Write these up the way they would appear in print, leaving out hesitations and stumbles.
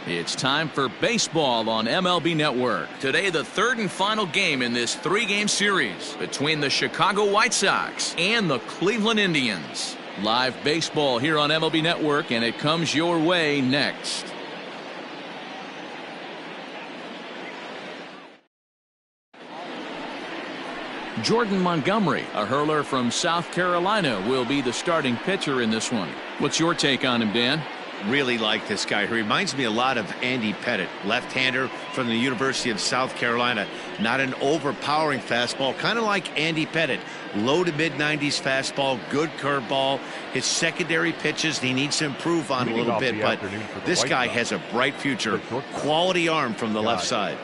It's time for baseball on MLB Network. Today, the third and final game in this three-game series between the Chicago White Sox and the Cleveland Indians. Live baseball here on MLB Network, and it comes your way next. Jordan Montgomery, a hurler from South Carolina, will be the starting pitcher in this one. What's your take on him, Dan? Really like this guy. He reminds me a lot of Andy Pettit, left-hander from the University of South Carolina. Not an overpowering fastball, kind of like Andy Pettit. Low to mid-90s fastball, good curveball. His secondary pitches he needs to improve on a little bit, but this guy has a bright future. Quality arm from the left side.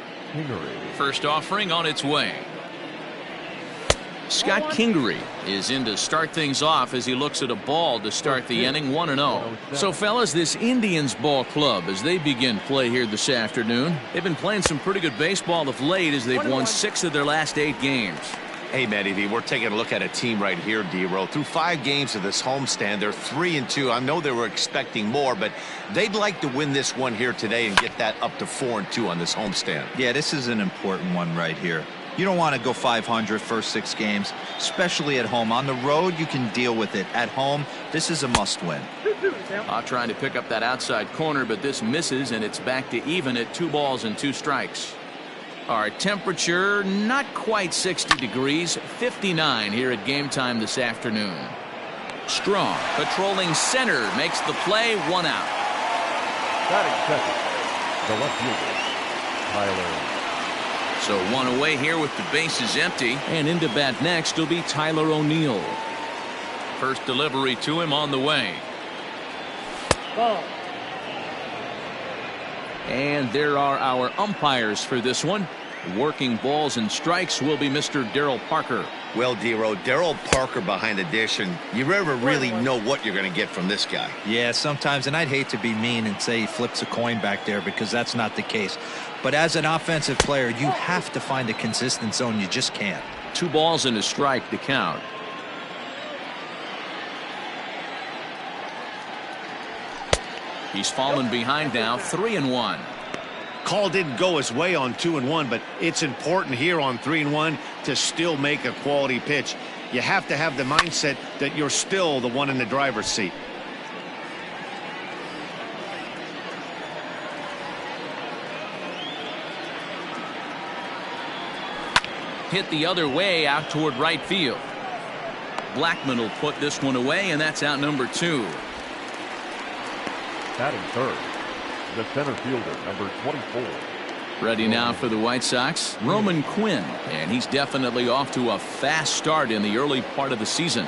First offering on its way. Scott Kingery is in to start things off as he looks at a ball to start the inning, 1-0. So, fellas, this Indians ball club, as they begin play here this afternoon, they've been playing some pretty good baseball of late as they've won 6 of their last 8 games. Hey, Matty V, we're taking a look at a team right here, D-Row. Through 5 games of this homestand, they're 3-2. I know they were expecting more, but they'd like to win this one here today and get that up to 4-2 on this homestand. Yeah, this is an important one right here. You don't want to go 500 first 6 games, especially at home. On the road, you can deal with it. At home, this is a must-win. Trying to pick up that outside corner, but this misses, and it's back to even at 2 balls and 2 strikes. Our temperature, not quite 60 degrees, 59 here at game time this afternoon. Strong, patrolling center, makes the play, 1 out. Batting second, the left fielder, Tyler. So 1 away here with the bases empty, and into bat next will be Tyler O'Neill. First delivery to him on the way. Ball. And there are our umpires for this one. Working balls and strikes will be Mr. Darryl Parker. Well, D-Row, Darryl Parker behind the dish, and you never really know what you're going to get from this guy. Yeah, sometimes, and I'd hate to be mean and say he flips a coin back there because that's not the case. But as an offensive player, you have to find a consistent zone. You just can't. 2 balls and a strike to count. He's fallen behind now, 3-1. Call didn't go his way on 2-1, but it's important here on 3-1 to still make a quality pitch. You have to have the mindset that you're still the one in the driver's seat. Hit the other way out toward right field. Blackman will put this one away, and that's out number 2. Batting third, the center fielder, number 24. Ready now for the White Sox, Roman Quinn, and he's definitely off to a fast start in the early part of the season.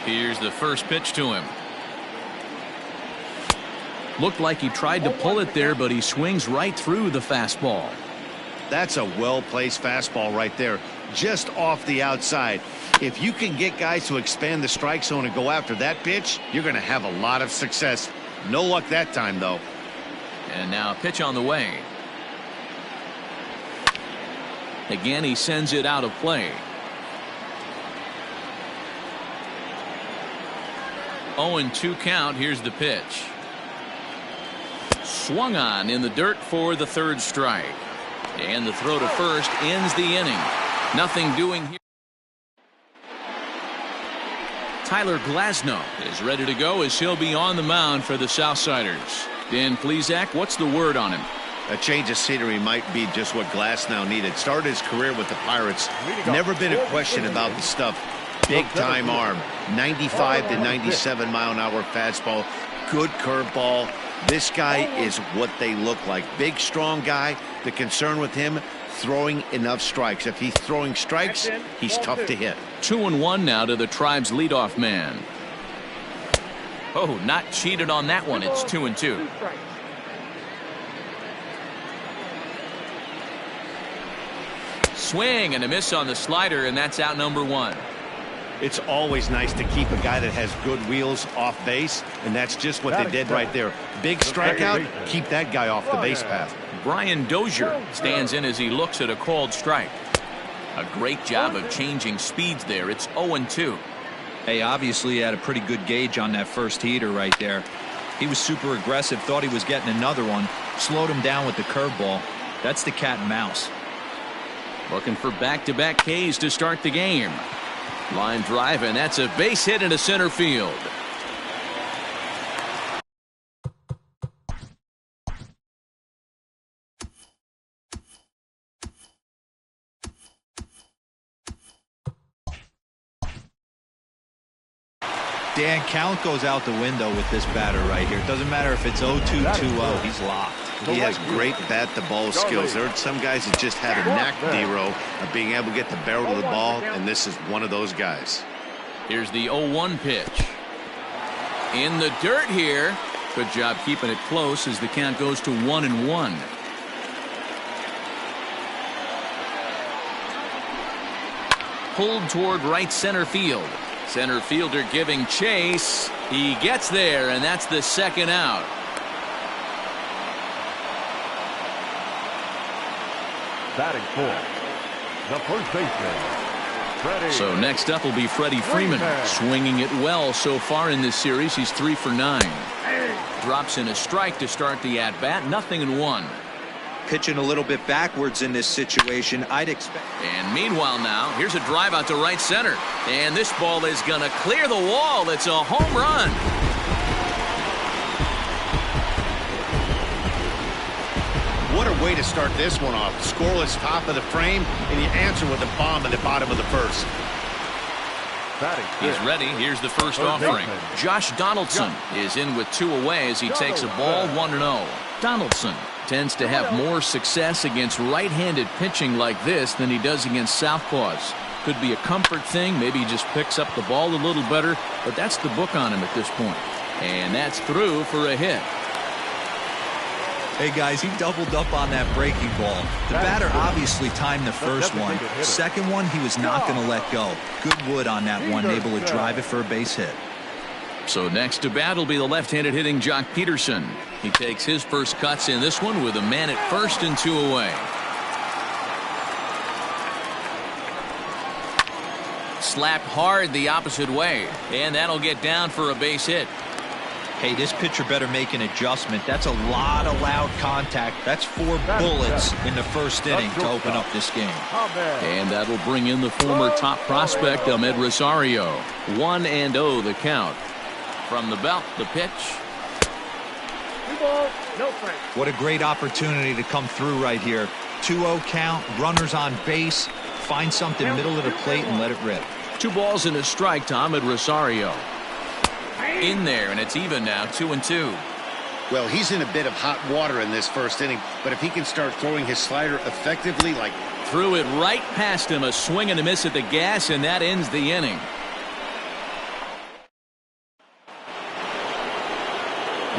Here's the first pitch to him. Looked like he tried to pull it there, but he swings right through the fastball. That's a well-placed fastball right there, just off the outside. If you can get guys to expand the strike zone and go after that pitch, you're going to have a lot of success. No luck that time, though. And now a pitch on the way. Again, he sends it out of play. 0-2 count. Here's the pitch. Swung on in the dirt for the 3rd strike. And the throw to first ends the inning. Nothing doing here. Tyler Glasnow is ready to go as he'll be on the mound for the Southsiders. Dan Plesac, what's the word on him? A change of scenery might be just what Glasnow needed. Started his career with the Pirates. Never been a question about the stuff. Big time arm. 95 to 97 mile an hour fastball. Good curveball. This guy is what they look like. Big, strong guy. The concern with him, throwing enough strikes. If he's throwing strikes, he's tough to hit. 2-1 now to the Tribe's leadoff man. Oh, not cheated on that one. It's 2-2. Swing and a miss on the slider, and that's out number 1. It's always nice to keep a guy that has good wheels off base, and that's just what they did right there. Big strikeout, keep that guy off the base path. Brian Dozier stands in as he looks at a called strike. A great job of changing speeds there. It's 0-2. Hey, obviously he had a pretty good gauge on that first heater right there. He was super aggressive, thought he was getting another one, slowed him down with the curveball. That's the cat and mouse. Looking for back-to-back Ks to start the game. Line drive, and that's a base hit into center field. Dan, count goes out the window with this batter right here. It doesn't matter if it's 0-2, 2-0. He's locked. He has great bat-to-ball skills. There are some guys that just have a knack, D-Row, of being able to get the barrel of the ball, and this is one of those guys. Here's the 0-1 pitch. In the dirt here. Good job keeping it close as the count goes to 1-1. Pulled toward right center field. Center fielder giving chase. He gets there, and that's the second out. Batting fourth, the first baseman, Freddie. So next up will be Freddie Freeman. Swinging it well so far in this series. He's 3 for 9. Drops in a strike to start the at-bat. 0-1. Pitching a little bit backwards in this situation. I'd expect. And meanwhile now, here's a drive out to right center. And this ball is going to clear the wall. It's a home run. What a way to start this one off. Scoreless top of the frame, and you answer with a bomb at the bottom of the first. He's ready. Here's the first offering. Josh Donaldson is in with 2 away as he takes a ball 1-0. Donaldson tends to have more success against right-handed pitching like this than he does against southpaws. Could be a comfort thing. Maybe he just picks up the ball a little better, but that's the book on him at this point. And that's through for a hit. Hey guys, he doubled up on that breaking ball. The batter obviously timed the first one. Second one, he was not going to let go. Good wood on that one, able to drive it for a base hit. So next to bat will be the left-handed hitting Jock Peterson. He takes his first cuts in this one with a man at first and 2 away. Slapped hard the opposite way, and that'll get down for a base hit. Hey, this pitcher better make an adjustment. That's a lot of loud contact. That's 4 bullets in the first inning to open up this game. And that'll bring in the former top prospect, Ahmed Rosario. 1-0 the count. From the belt, the pitch. What a great opportunity to come through right here. 2-0 count, runners on base. Find something middle of the plate and let it rip. 2 balls and a strike to Ahmed Rosario. In there, and it's even now, 2-2. Well, he's in a bit of hot water in this first inning, but if he can start throwing his slider effectively, like... Threw it right past him, a swing and a miss at the gas, and that ends the inning.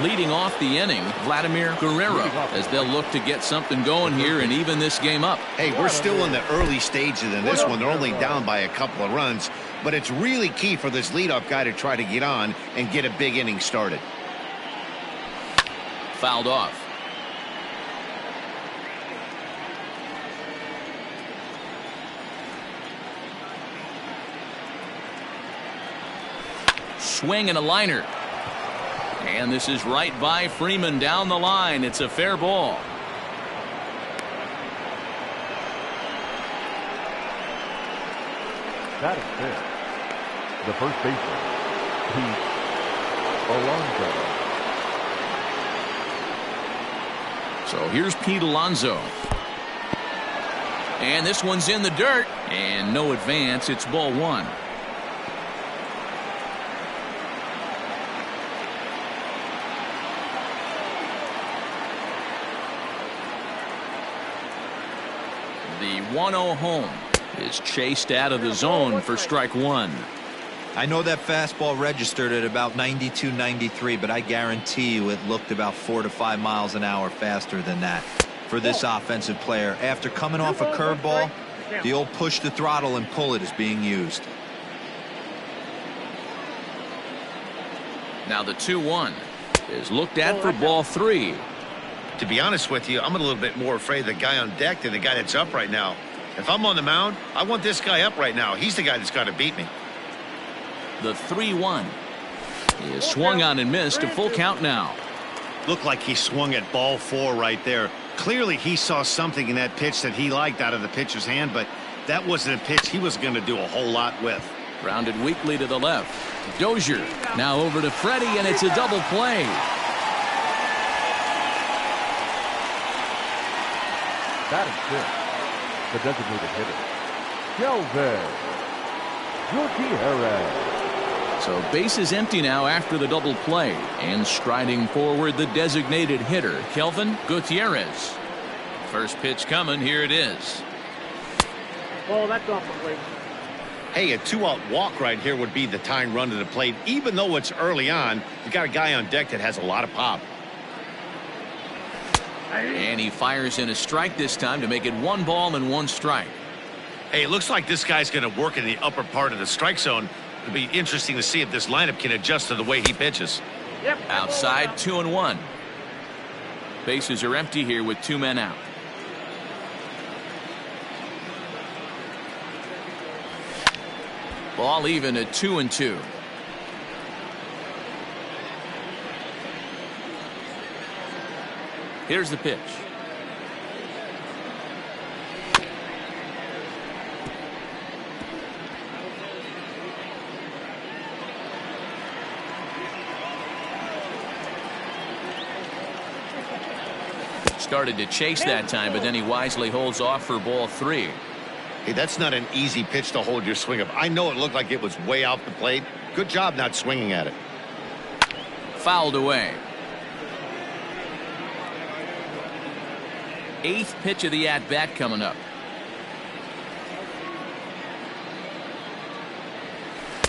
Leading off the inning, Vladimir Guerrero, as they'll look to get something going here and even this game up. Hey, we're still in the early stages in this one. They're only down by a couple of runs, but it's really key for this leadoff guy to try to get on and get a big inning started. Fouled off. Swing and a liner. And this is right by Freeman down the line. It's a fair ball. That is fair. The first baseman, Pete Alonso. So here's Pete Alonso. And this one's in the dirt. And no advance. It's ball 1. The 1-0 home is chased out of the zone for strike 1. I know that fastball registered at about 92, 93, but I guarantee you it looked about 4 to 5 miles an hour faster than that for this offensive player. After coming off a curveball, the old push the throttle and pull it is being used. Now the 2-1 is looked at for ball 3. To be honest with you, I'm a little bit more afraid of the guy on deck than the guy that's up right now. If I'm on the mound, I want this guy up right now. He's the guy that's got to beat me. The 3-1. He is swung on and missed. A full count now. Looked like he swung at ball 4 right there. Clearly he saw something in that pitch that he liked out of the pitcher's hand, but that wasn't a pitch he was going to do a whole lot with. Grounded weakly to the left. Dozier now over to Freddie, and it's a double play. Batting fifth, the designated hitter, Kelvin Gutierrez. So base is empty now after the double play, and striding forward the designated hitter, Kelvin Gutierrez. First pitch coming. Here it is. Oh, that's off the plate. Hey, a 2-out walk right here would be the tying run to the plate. Even though it's early on, you got a guy on deck that has a lot of pop. And he fires in a strike this time to make it 1 ball and 1 strike. Hey, it looks like this guy's going to work in the upper part of the strike zone. It'll be interesting to see if this lineup can adjust to the way he pitches. Yep. Outside, 2-1. Bases are empty here with 2 men out. Ball even at 2-2. Here's the pitch. Started to chase that time, but then he wisely holds off for ball 3. Hey, that's not an easy pitch to hold your swing of. I know it looked like it was way off the plate. Good job not swinging at it. Fouled away. 8th pitch of the at-bat coming up.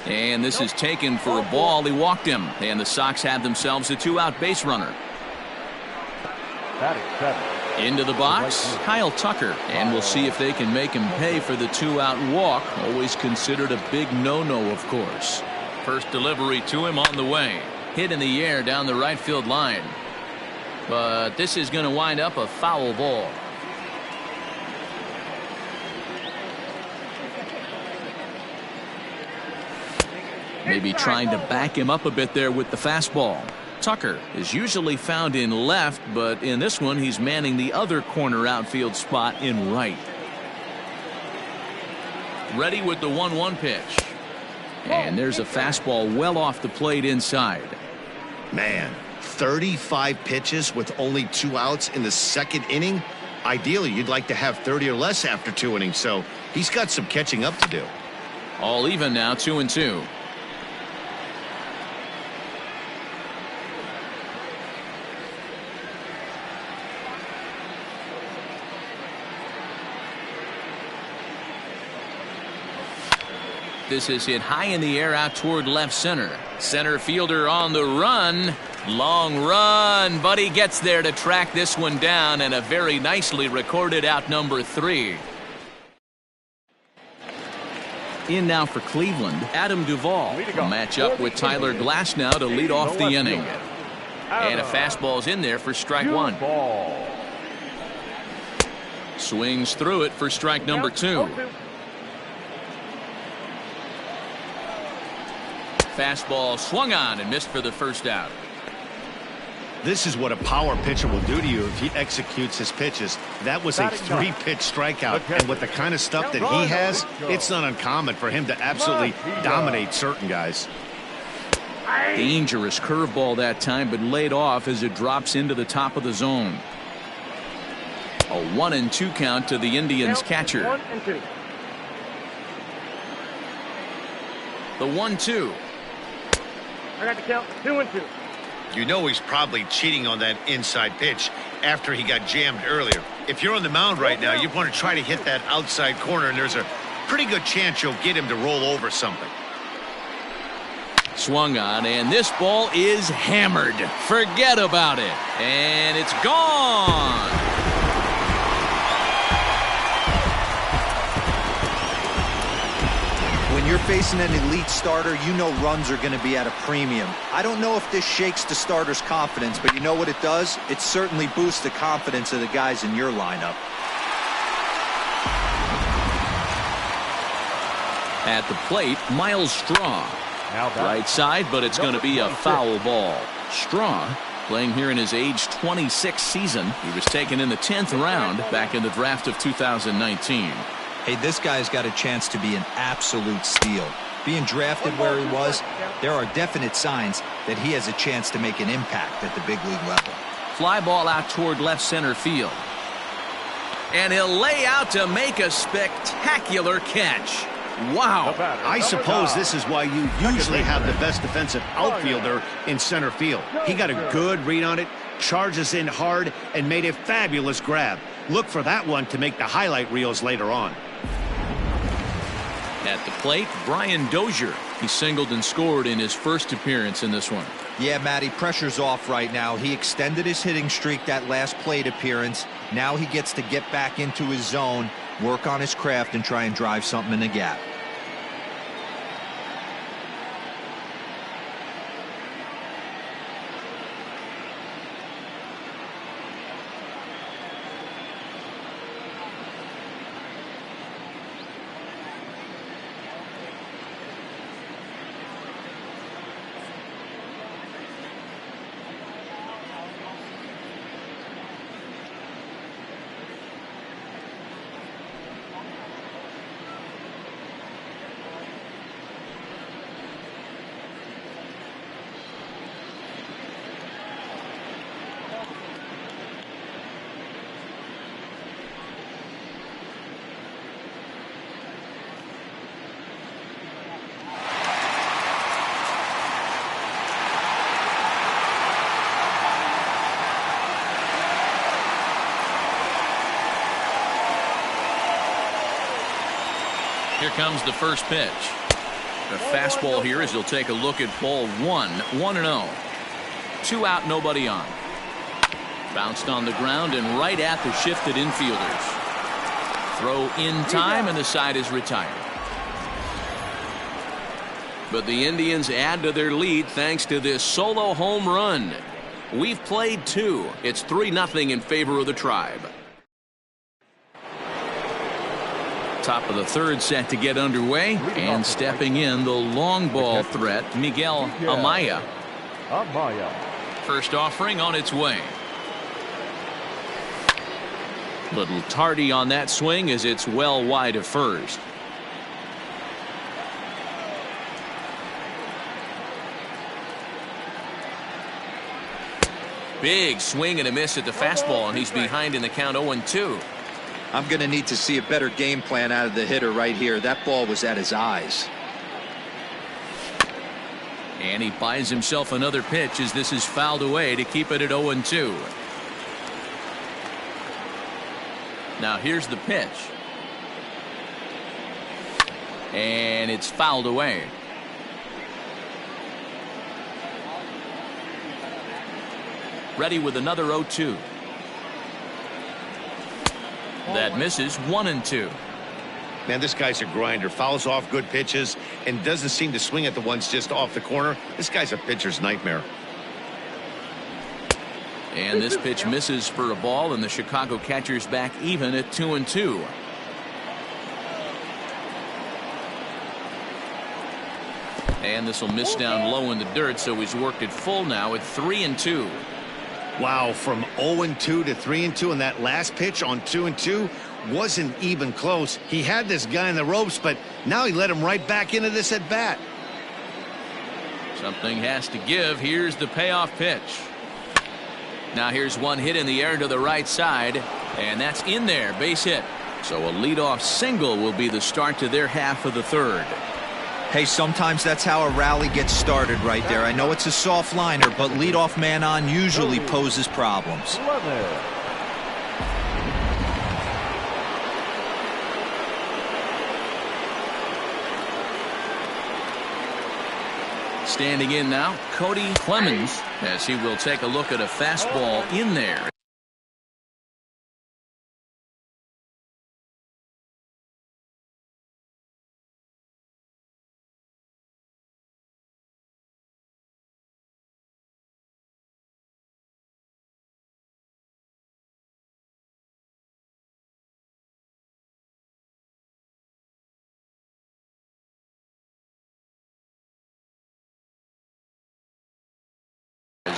And this is taken for a ball. He walked him, and the Sox have themselves a 2-out base runner. Batting seventh, Into the box, Kyle Tucker, and we'll see if they can make him pay for the 2-out walk. Always considered a big no-no, of course. First delivery to him on the way. Hit in the air down the right field line. But this is going to wind up a foul ball. Maybe trying to back him up a bit there with the fastball. Tucker is usually found in left, but in this one he's manning the other corner outfield spot in right. Ready with the 1-1 pitch. And there's a fastball well off the plate inside. Man, 35 pitches with only 2 outs in the second inning. Ideally, you'd like to have 30 or less after 2 innings, so he's got some catching up to do. All even now, 2-2. This is hit high in the air out toward left center. Center fielder on the run. Long run, but he gets there to track this one down, and a very nicely recorded out number 3. In now for Cleveland, Adam Duvall will match up with Tyler Glasnow to lead off the inning. And a fastball's in there for strike 1. Swings through it for strike number 2. Fastball swung on and missed for the first out. This is what a power pitcher will do to you if he executes his pitches. That was a 3-pitch strikeout, and with the kind of stuff that he has, it's not uncommon for him to absolutely dominate certain guys. Dangerous curveball that time, but laid off as it drops into the top of the zone. A 1-2 count to the Indians catcher. 1-2. The 1-2. I got the count. 2-2. You know he's probably cheating on that inside pitch after he got jammed earlier. If you're on the mound right now, you want to try to hit that outside corner, and there's a pretty good chance you'll get him to roll over something. Swung on, and this ball is hammered. Forget about it. And it's gone. When you're facing an elite starter, you know runs are going to be at a premium. I don't know if this shakes the starter's confidence, but you know what it does? It certainly boosts the confidence of the guys in your lineup. At the plate, Miles Straw. Right side, but it's going to be a foul ball. Straw, playing here in his age 26 season. He was taken in the 10th round back in the draft of 2019. Hey, this guy's got a chance to be an absolute steal. Being drafted where he was, there are definite signs that he has a chance to make an impact at the big league level. Fly ball out toward left center field. And he'll lay out to make a spectacular catch. Wow. I suppose this is why you usually have the best defensive outfielder in center field. He got a good read on it, charges in hard, and made a fabulous grab. Look for that one to make the highlight reels later on. At the plate, Brian Dozier. He singled and scored in his first appearance in this one. Yeah, Matty, pressure's off right now. He extended his hitting streak that last plate appearance. Now he gets to get back into his zone, work on his craft, and try and drive something in the gap. Here comes the first pitch. The fastball here as he'll take a look at ball one. 1-0. 2 out, nobody on. Bounced on the ground and right at the shifted infielders. Throw in time and the side is retired. But the Indians add to their lead thanks to this solo home run. We've played 2. It's 3-0 in favor of the Tribe. Top of the third set to get underway, and stepping in the long ball threat, Miguel Amaya. First offering on its way. Little tardy on that swing as it's well wide of first. Big swing and a miss at the fastball, and he's behind in the count 0-2. I'm going to need to see a better game plan out of the hitter right here. That ball was at his eyes. And he buys himself another pitch as this is fouled away to keep it at 0-2. Now here's the pitch. And it's fouled away. Ready with another 0-2. That misses. 1-2. Man, this guy's a grinder. Fouls off good pitches and doesn't seem to swing at the ones just off the corner. This guy's a pitcher's nightmare. And this pitch misses for a ball, and the Chicago catcher's back even at 2-2. And this will miss down low in the dirt, so he's worked it full now at 3-2. Wow, from 0-2 to 3-2, and that last pitch on 2-2 wasn't even close. He had this guy in the ropes, but now he let him right back into this at bat. Something has to give. Here's the payoff pitch. Now here's one hit in the air to the right side, and that's in there. Base hit. So a leadoff single will be the start to their half of the third. Hey, sometimes that's how a rally gets started right there. I know it's a soft liner, but leadoff man on usually poses problems. Standing in now, Cody Clemens, as he will take a look at a fastball in there.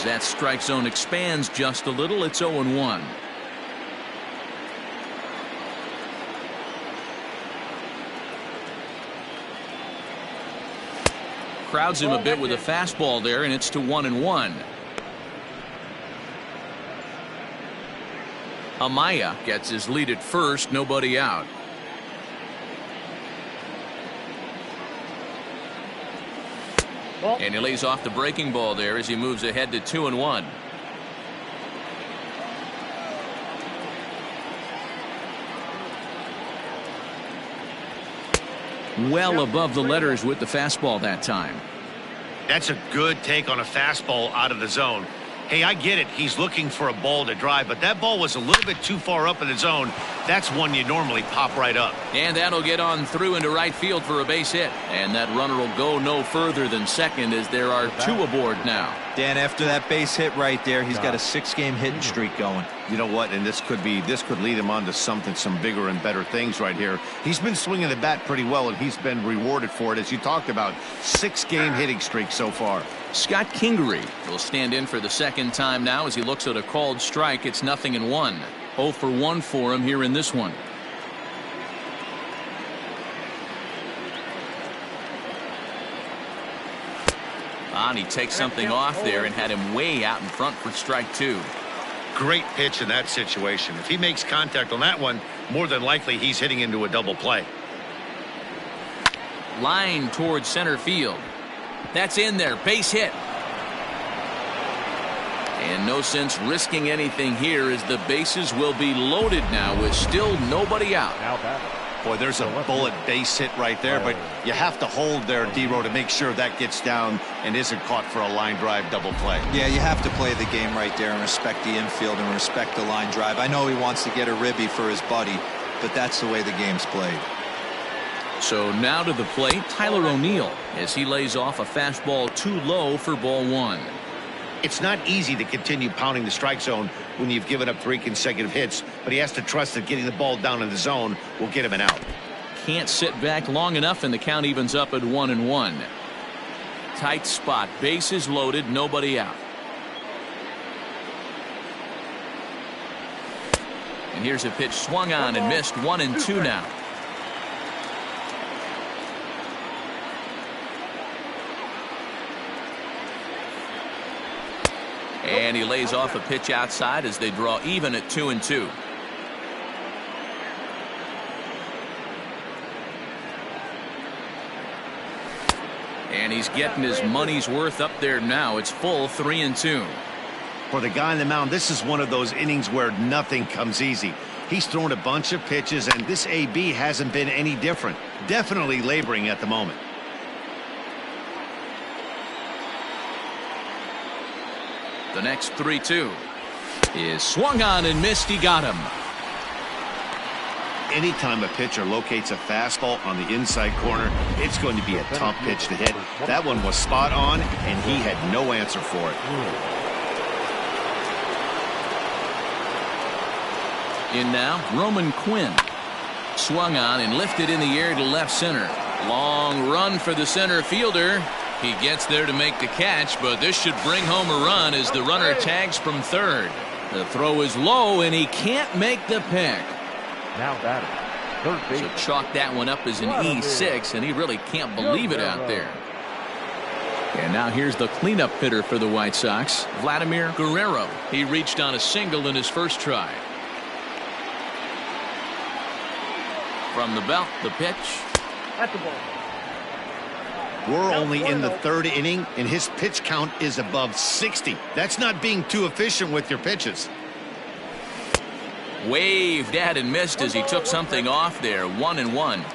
As that strike zone expands just a little, it's 0-1. Crowds him a bit with a fastball there, and it's to 1-1. Amaya gets his lead at first, nobody out. And he lays off the breaking ball there as he moves ahead to 2-1. Well above the letters with the fastball that time. That's a good take on a fastball out of the zone. Hey, I get it. He's looking for a ball to drive, but that ball was a little bit too far up in the zone. That's one you normally pop right up. And that'll get on through into right field for a base hit. And that runner will go no further than second as there are two aboard now. Dan, after that base hit right there, he's got a 6-game hitting streak going. You know what? And this could lead him on to some bigger and better things right here. He's been swinging the bat pretty well, and he's been rewarded for it, as you talked about. 6-game hitting streak so far. Scott Kingery will stand in for the second time now as he looks at a called strike. It's 0-1. 0 for 1 for him here in this one. And he takes something off there and had him way out in front for strike 2. Great pitch in that situation. If he makes contact on that one, more than likely he's hitting into a double play. Line towards center field. That's in there. Base hit. And no sense risking anything here as the bases will be loaded now with still nobody out. Boy, there's a bullet base hit right there, but you have to hold there, D-Row, to make sure that gets down and isn't caught for a line drive double play. Yeah, you have to play the game right there and respect the infield and respect the line drive. I know he wants to get a ribby for his buddy, but that's the way the game's played. So now to the plate, Tyler O'Neill, as he lays off a fastball too low for ball 1. It's not easy to continue pounding the strike zone when you've given up 3 consecutive hits, but he has to trust that getting the ball down in the zone will get him an out. Can't sit back long enough, and the count evens up at 1-1. Tight spot, bases loaded, nobody out. And here's a pitch swung on and missed. 1-2 now. And he lays off a pitch outside as they draw even at 2-2. And he's getting his money's worth up there now. It's full 3-2. For the guy on the mound, this is one of those innings where nothing comes easy. He's thrown a bunch of pitches, and this AB hasn't been any different. Definitely laboring at the moment. The next 3-2 is swung on and missed. He got him. Anytime a pitcher locates a fastball on the inside corner, it's going to be a tough pitch to hit. That one was spot on, and he had no answer for it. In now, Roman Quinn. Swung on and lifted in the air to left center. Long run for the center fielder. He gets there to make the catch, but this should bring home a run as the runner tags from third. The throw is low, and he can't make the pick. Now batting, third base. So chalk that one up as an E6, and he really can't believe it out there. And now here's the cleanup hitter for the White Sox, Vladimir Guerrero. He reached on a single in his first try. From the belt, the pitch. That's the ball. We're only in the 3rd inning, and his pitch count is above 60. That's not being too efficient with your pitches. Waved at and missed as he took something off there. 1-1.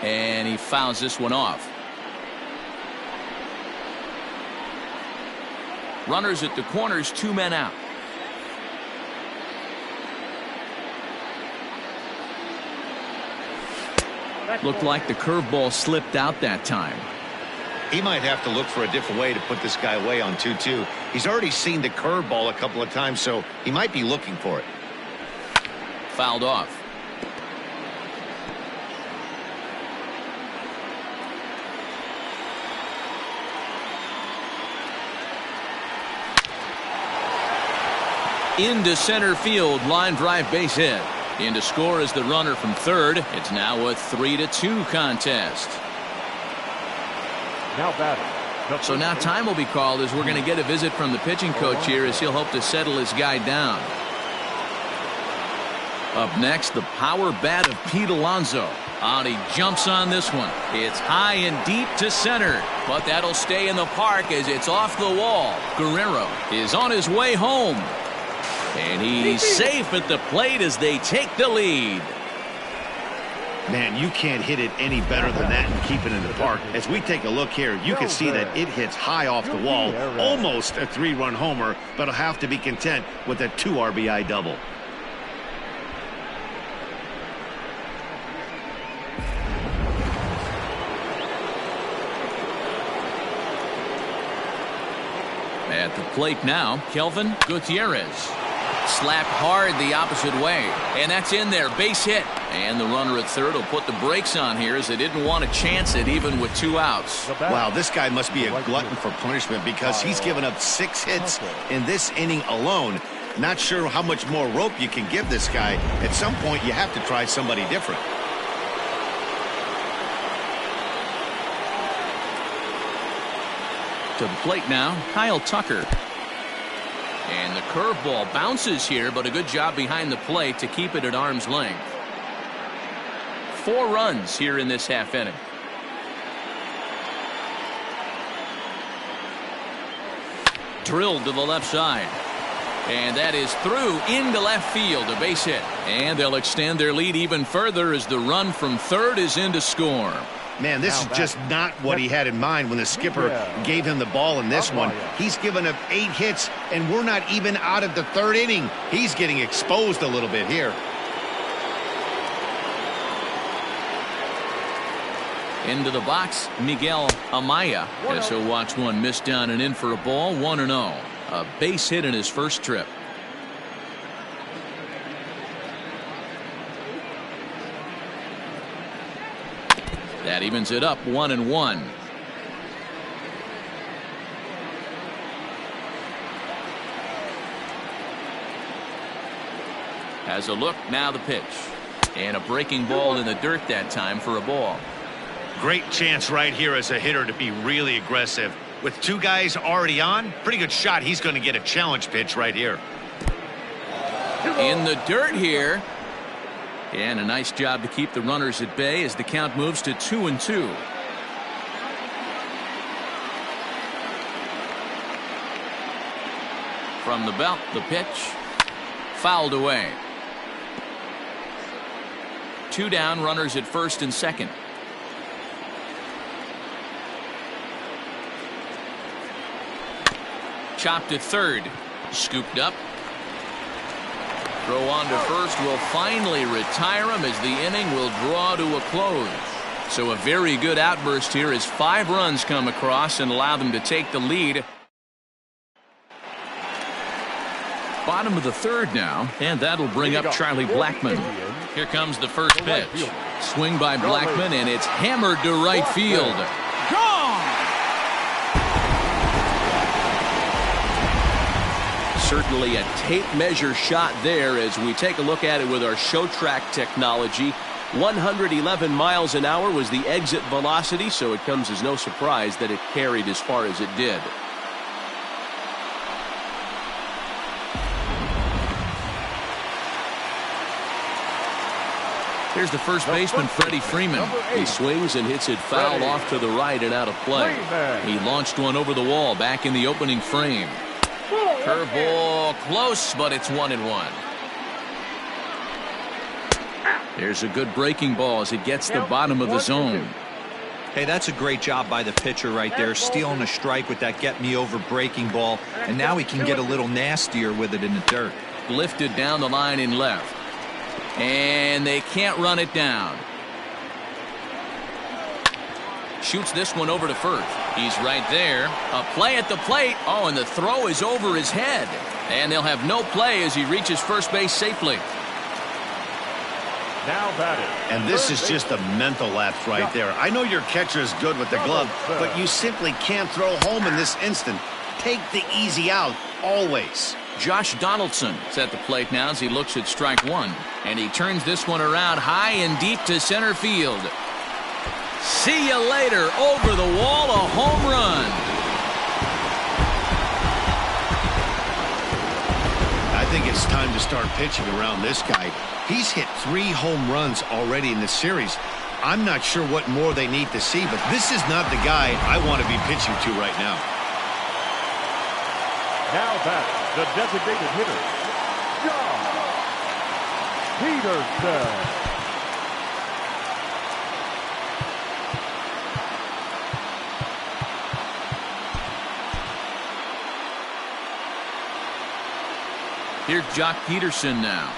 And he fouls this one off. Runners at the corners, 2 men out. Looked like the curveball slipped out that time. He might have to look for a different way to put this guy away on 2-2. He's already seen the curveball a couple of times, so he might be looking for it. Fouled off. Into center field, line drive base hit. In to score is the runner from third. It's now a 3-2 contest. Now batting. So now time will be called as we're going to get a visit from the pitching coach here as he'll hope to settle his guy down. Up next, the power bat of Pete Alonso. And he jumps on this one. It's high and deep to center, but that'll stay in the park as it's off the wall. Guerrero is on his way home. And he's safe at the plate as they take the lead. Man, you can't hit it any better than that and keep it in the park. As we take a look here, you can see that it hits high off the wall. Almost a 3-run homer, but he'll have to be content with a 2 RBI double. At the plate now, Kelvin Gutierrez. Slapped hard the opposite way. And that's in there. Base hit. And the runner at third will put the brakes on here as they didn't want to chance it even with 2 outs. Wow, this guy must be a glutton for punishment because he's given up 6 hits in this inning alone. Not sure how much more rope you can give this guy. At some point, you have to try somebody different. To the plate now, Kyle Tucker. And the curveball bounces here, but a good job behind the plate to keep it at arm's length. 4 runs here in this half inning. Drilled to the left side. And that is through into left field, a base hit. And they'll extend their lead even further as the run from third is in to score. Man, this is just not what he had in mind when the skipper gave him the ball in this one. He's given up 8 hits, and we're not even out of the 3rd inning. He's getting exposed a little bit here. Into the box, Miguel Amaya. As he'll watch one miss down and in for a ball, 1-0. A base hit in his first trip. That evens it up 1-1. Has a look, now the pitch. And a breaking ball in the dirt that time for a ball. Great chance right here as a hitter to be really aggressive. With 2 guys already on, pretty good shot. He's going to get a challenge pitch right here. In the dirt here. And a nice job to keep the runners at bay as the count moves to 2-2. From the belt, the pitch. Fouled away. 2 down, runners at first and second. Chopped at third. Scooped up. Throw on to first will finally retire him as the inning will draw to a close. So a very good outburst here as 5 runs come across and allow them to take the lead. Bottom of the 3rd now, and that'll bring up Charlie Blackmon. Here comes the first pitch. Swing by Blackmon, and it's hammered to right field. Gone! Certainly a tape measure shot there as we take a look at it with our show track technology. 111 miles an hour was the exit velocity, so it comes as no surprise that it carried as far as it did. Here's the first baseman, Freddie Freeman. He swings and hits it foul off to the right and out of play. He launched one over the wall back in the opening frame. Curveball close, but it's 1-1. There's a good breaking ball as it gets the bottom of the zone. Hey, that's a great job by the pitcher right there, stealing a strike with that get-me-over breaking ball, and now he can get a little nastier with it in the dirt. Lifted down the line in left. And they can't run it down. Shoots this one over to first. He's right there. A play at the plate. Oh, and the throw is over his head. And they'll have no play as he reaches first base safely. Now batting. And this is just a mental lapse right there. I know your catcher is good with the glove, but you simply can't throw home in this instant. Take the easy out, always. Josh Donaldson is at the plate now as he looks at strike one. And he turns this one around high and deep to center field. See you later. Over the wall, a home run. I think it's time to start pitching around this guy. He's hit 3 home runs already in this series. I'm not sure what more they need to see, but this is not the guy I want to be pitching to right now. Now back, the designated hitter, John Peterson. Here's Jock Peterson now.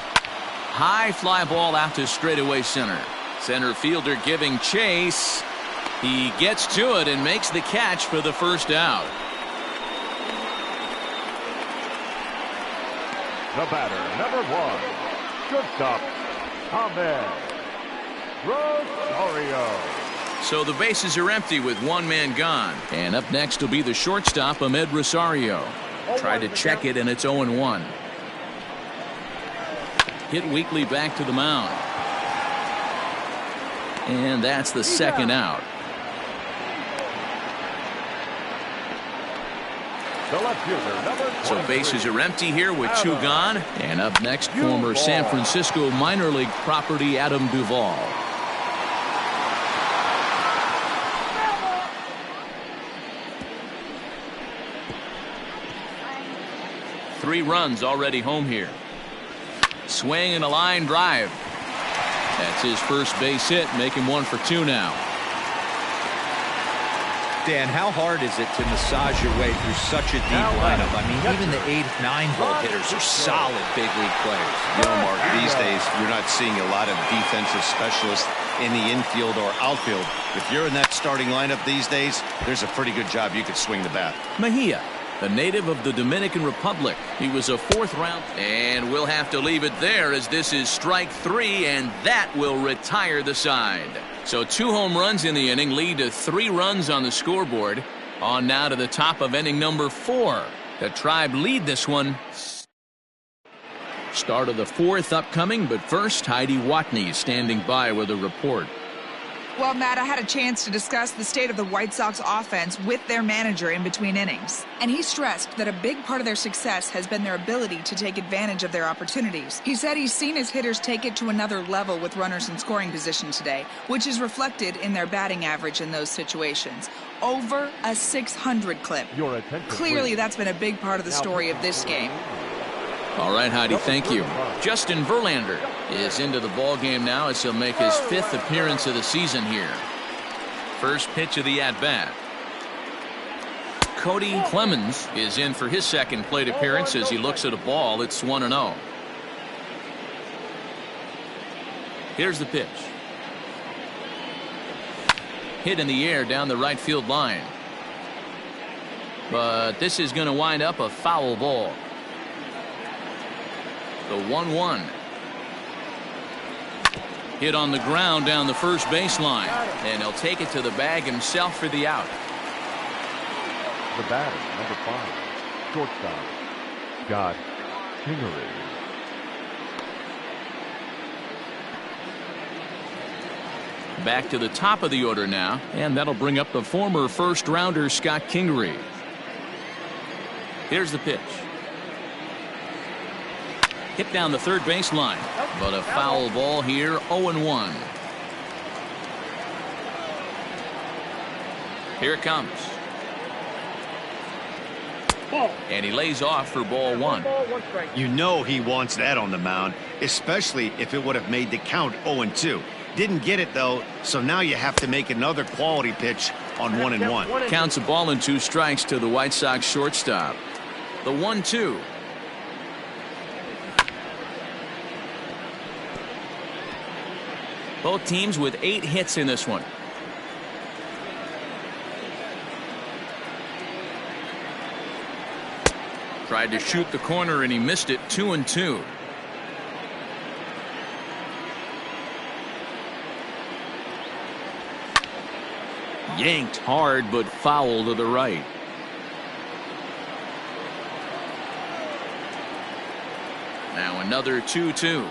High fly ball out to straightaway center. Center fielder giving chase. He gets to it and makes the catch for the first out. The batter, number 1, shortstop, Ahmed Rosario. So the bases are empty with one man gone. And up next will be the shortstop, Ahmed Rosario. Tried to check it, and it's 0-1. Hit weakly back to the mound. And that's the second out. The left fielder, number So 23. bases are empty here with 2 gone. And up next, former San Francisco minor league property Adam Duvall. Three runs already home here. Swing and a line drive. That's his first base hit, making 1 for 2 now. Dan, how hard is it to massage your way through such a deep lineup? I mean, even the 8, 9-hole hitters are solid big league players. You know, Mark, these days you're not seeing a lot of defensive specialists in the infield or outfield. If you're in that starting lineup these days, there's a pretty good job you could swing the bat. Mejia, a native of the Dominican Republic. He was a 4th round. And we'll have to leave it there as this is strike 3, and that will retire the side. So 2 home runs in the inning lead to 3 runs on the scoreboard. On now to the top of inning number 4. The Tribe lead this one. Start of the 4th upcoming, but first Heidi Watney standing by with a report. Well, Matt, I had a chance to discuss the state of the White Sox offense with their manager in between innings. And he stressed that a big part of their success has been their ability to take advantage of their opportunities. He said he's seen his hitters take it to another level with runners in scoring position today, which is reflected in their batting average in those situations. Over a 600 clip. Clearly, that's been a big part of the story of this game. All right, Heidi, thank you. Justin Verlander is into the ball game now as he'll make his 5th appearance of the season here. First pitch of the at-bat. Cody Clemens is in for his 2nd plate appearance as he looks at a ball. It's 1-0. Here's the pitch. Hit in the air down the right field line. But this is going to wind up a foul ball. The 1-1. Hit on the ground down the first baseline. And he'll take it to the bag himself for the out. The batter, number 5, shortstop, Scott Kingery. Back to the top of the order now, and that'll bring up the former first-rounder Scott Kingery. Here's the pitch. Hit down the third baseline, but a foul ball here, 0-1. Here it comes. And he lays off for ball 1. You know he wants that on the mound, especially if it would have made the count 0-2. Didn't get it, though, so now you have to make another quality pitch on 1-1. Counts a ball and 2 strikes to the White Sox shortstop. The 1-2. Both teams with 8 hits in this one. Tried to shoot the corner and he missed it. 2-2. Yanked hard but foul to the right. Now another 2-2.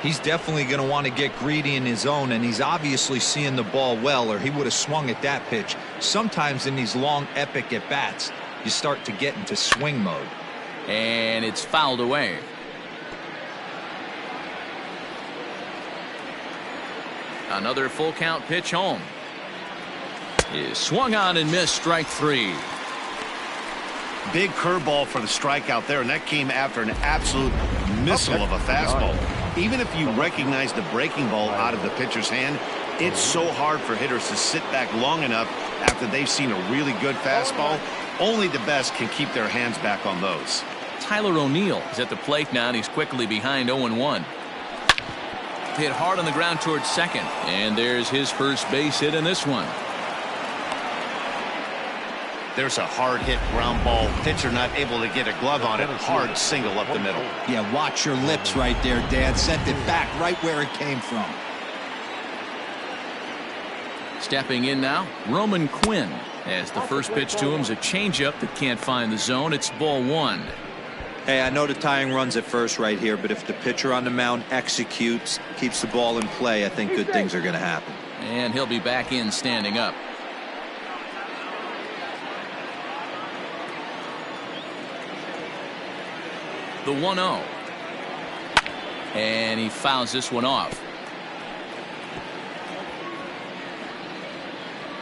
He's definitely going to want to get greedy in his zone, and he's obviously seeing the ball well, or he would have swung at that pitch. Sometimes in these long, epic at-bats, you start to get into swing mode. And it's fouled away. Another full count pitch home. Is swung on and missed, strike 3. Big curveball for the strikeout there, and that came after an absolute missile of a fastball. Even if you recognize the breaking ball out of the pitcher's hand, it's so hard for hitters to sit back long enough after they've seen a really good fastball. Only the best can keep their hands back on those. Tyler O'Neill is at the plate now, and he's quickly behind 0-1. Hit hard on the ground towards second, and there's his first base hit in this one. There's a hard hit ground ball. Pitcher not able to get a glove on it. Hard single up the middle. Yeah, watch your lips right there, Dad. Sent it back right where it came from. Stepping in now, Roman Quinn, as the first pitch to him is a changeup that can't find the zone. It's ball 1. Hey, I know the tying run's at first right here, but if the pitcher on the mound executes, keeps the ball in play, I think good things are going to happen. And he'll be back in standing up. The 1-0. And he fouls this one off.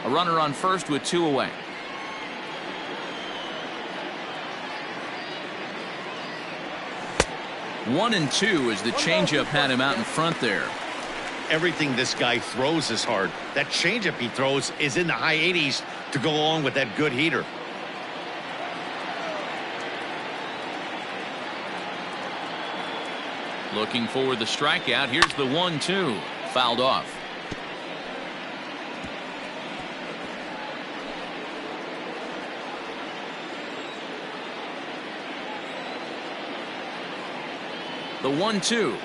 A runner on first with 2 away. One and 2 as the changeup had him out in front there. Everything this guy throws is hard. That changeup he throws is in the high 80s to go along with that good heater. Looking for the strikeout. Here's the 1-2. Fouled off. The 1-2.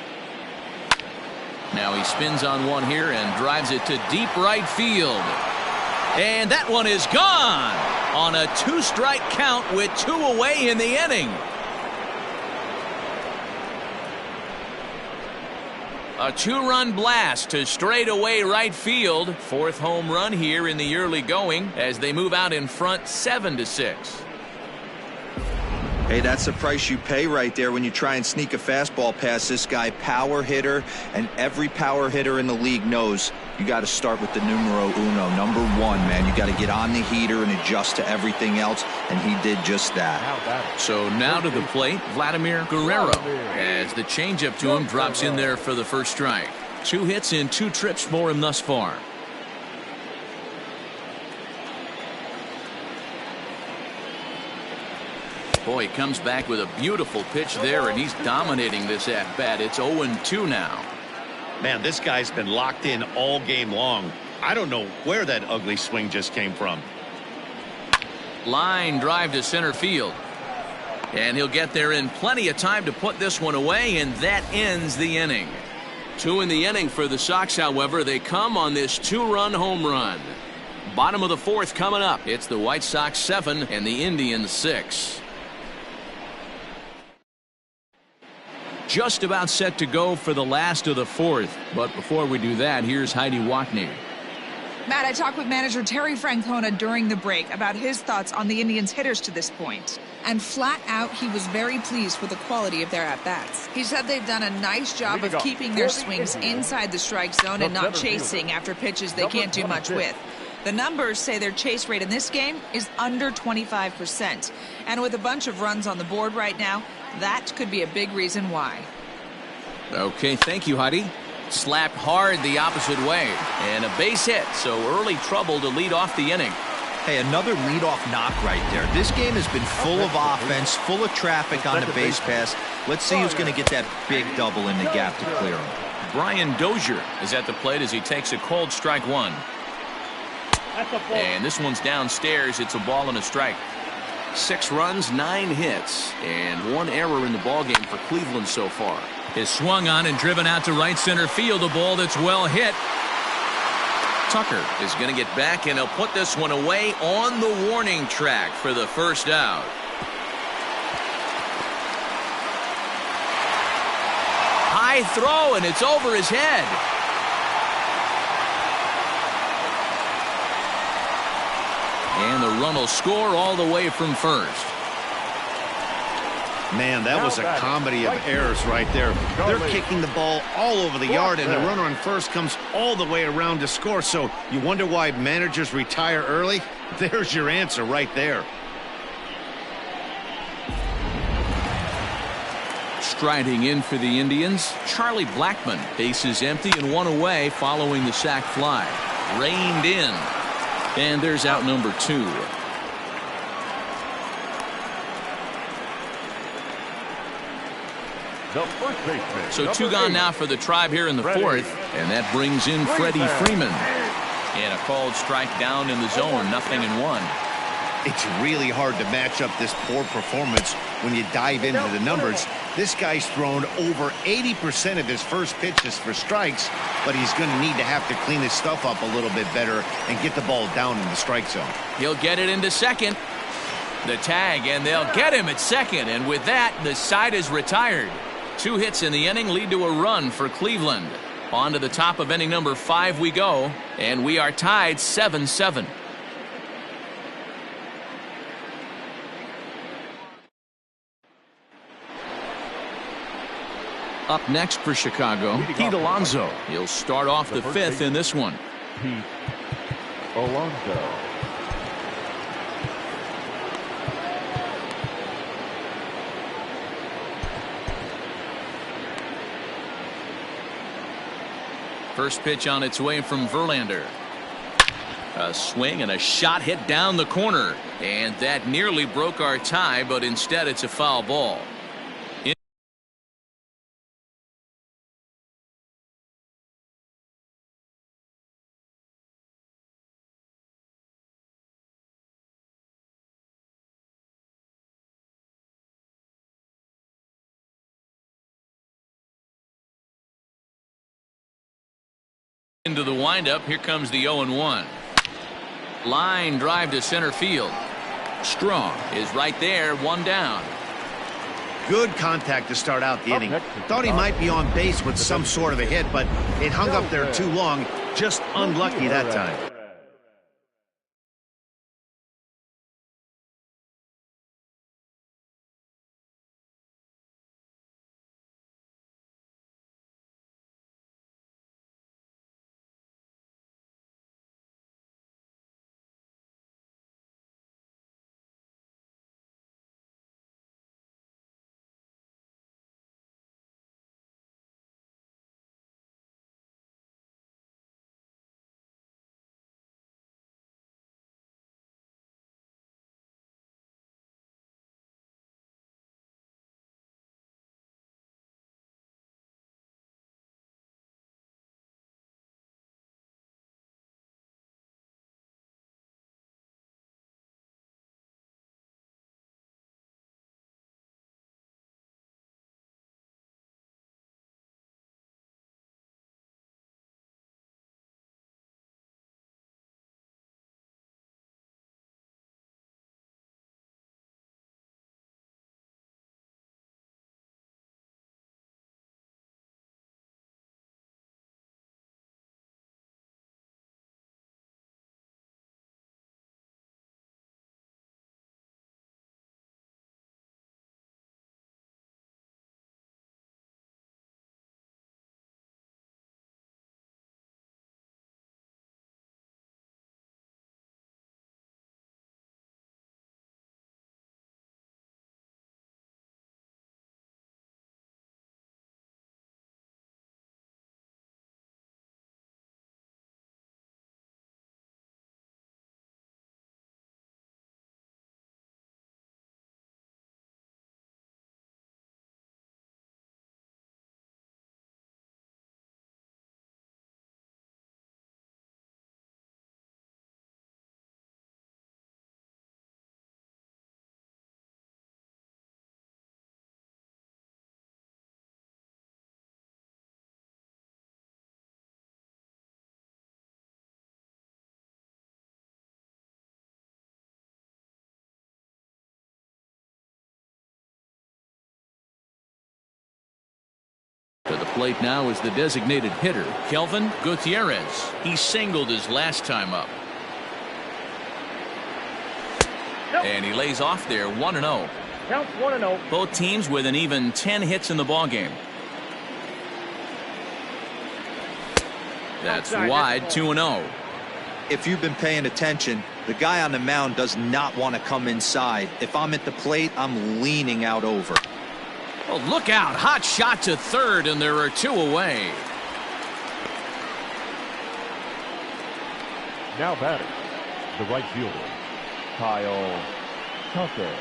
Now he spins on one here and drives it to deep right field. And that one is gone on a 2-strike count with 2 away in the inning. A 2-run blast to straightaway right field. 4th home run here in the early going as they move out in front 7-6. Hey, that's the price you pay right there when you try and sneak a fastball past this guy. Power hitter, and every power hitter in the league knows you got to start with the numero uno, number 1, man. You got to get on the heater and adjust to everything else, and he did just that. So now to the plate, Vladimir Guerrero, as the changeup to him drops in there for the first strike. 2 hits in 2 trips for him thus far. Boy, he comes back with a beautiful pitch there, and he's dominating this at-bat. It's 0-2 now. Man, this guy's been locked in all game long. I don't know where that ugly swing just came from. Line drive to center field. And he'll get there in plenty of time to put this one away, and that ends the inning. 2 in the inning for the Sox, however. They come on this 2-run home run. Bottom of the 4th coming up. It's the White Sox 7 and the Indians 6. Just about set to go for the last of the 4th. But before we do that, here's Heidi Wackney. Matt, I talked with manager Terry Francona during the break about his thoughts on the Indians' hitters to this point. And flat out, he was very pleased with the quality of their at-bats. He said they've done a nice job of keeping their swings inside the strike zone and not chasing after pitches they can't do much with. The numbers say their chase rate in this game is under 25%. And with a bunch of runs on the board right now, that could be a big reason why. Okay, thank you, Heidi. Slapped hard the opposite way. And a base hit, so early trouble to lead off the inning. Hey, another leadoff knock right there. This game has been full of offense, full of traffic on the base pass. Let's see who's going to get that big double in the gap to clear him. Brian Dozier is at the plate as he takes a cold strike 1. And this one's downstairs. It's a ball and a strike. 6 runs, 9 hits, and 1 error in the ballgame for Cleveland so far. is swung on and driven out to right center field. A ball that's well hit. Tucker is going to get back, and he'll put this one away on the warning track for the first out. High throw, and it's over his head. And the run will score all the way from first. Man, that was a comedy of errors right there. They're kicking the ball all over the yard, and the runner on first comes all the way around to score. So you wonder why managers retire early? There's your answer right there. Striding in for the Indians, Charlie Blackmon. Bases empty and one away following the sac fly. Reined in. And there's out number 2. So 2 gone now for the Tribe here in the 4th, and that brings in Freddie Freeman. And a called strike down in the zone, 0-1. It's really hard to match up this poor performance when you dive into the numbers. This guy's thrown over 80% of his first pitches for strikes, but he's going to need to have to clean his stuff up a little bit better and get the ball down in the strike zone. He'll get it into second. The tag, and they'll get him at second, and with that, the side is retired. 2 hits in the inning lead to a run for Cleveland. On to the top of inning number 5 we go, and we are tied 7-7. Up next for Chicago, Pete Alonso. He'll start off the 5th in this one. Pete Alonso. First pitch on its way from Verlander. A swing and a shot hit down the corner, and that nearly broke our tie, but instead it's a foul ball. Into the windup. Here comes the 0-1. Line drive to center field. Strong is right there, 1 down. Good contact to start out the inning. Thought he might be on base with some sort of a hit, but it hung up there too long. Just unlucky that time. plate now is the designated hitter, Kelvin Gutierrez. He singled his last time up. And he lays off there, 1-0. Counts 1-0. Both teams with an even 10 hits in the ballgame. That's wide, 2-0. If you've been paying attention, the guy on the mound does not want to come inside. If I'm at the plate, I'm leaning out over. Oh, look out. Hot shot to third, and there are 2 away. Now batting, the right fielder, Kyle Tucker.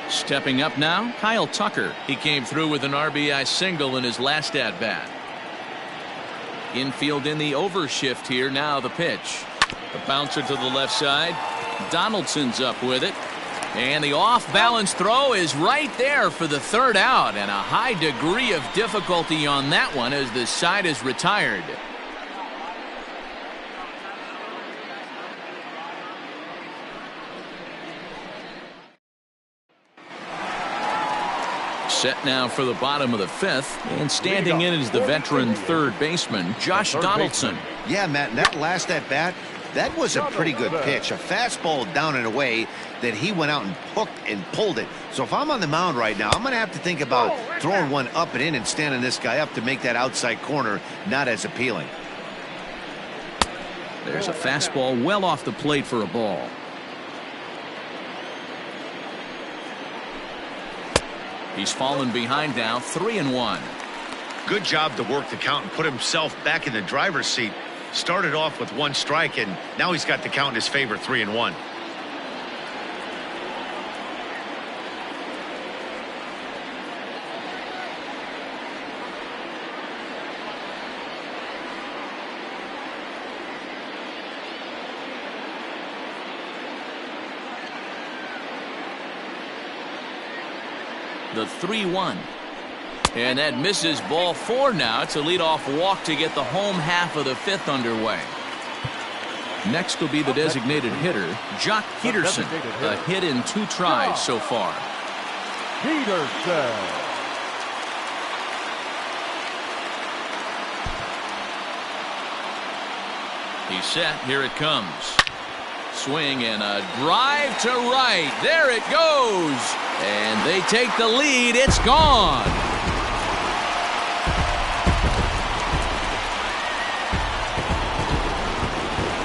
Stepping up now, Kyle Tucker. He came through with an RBI single in his last at-bat. Infield in the overshift here. Now the pitch. The bouncer to the left side. Donaldson's up with it. And the off-balance throw is right there for the third out. And a high degree of difficulty on that one as the side is retired. Set now for the bottom of the 5th, and standing in is the veteran third baseman, Josh Donaldson. Yeah, Matt, and that last at bat, that was a pretty good pitch. A fastball down and away that he went out and hooked and pulled it. So if I'm on the mound right now, I'm going to have to think about throwing one up and in and standing this guy up to make that outside corner not as appealing. There's a fastball well off the plate for a ball. He's fallen behind now, 3-1. Good job to work the count and put himself back in the driver's seat. Started off with 1 strike, and now he's got the count in his favor, 3-1. The 3-1. And that misses, ball 4 now. It's a leadoff walk to get the home half of the 5th underway. Next will be the designated hitter, Jock Peterson. A hit in 2 tries so far. Peterson. He's set. Here it comes. Swing and a drive to right. There it goes. And they take the lead. It's gone.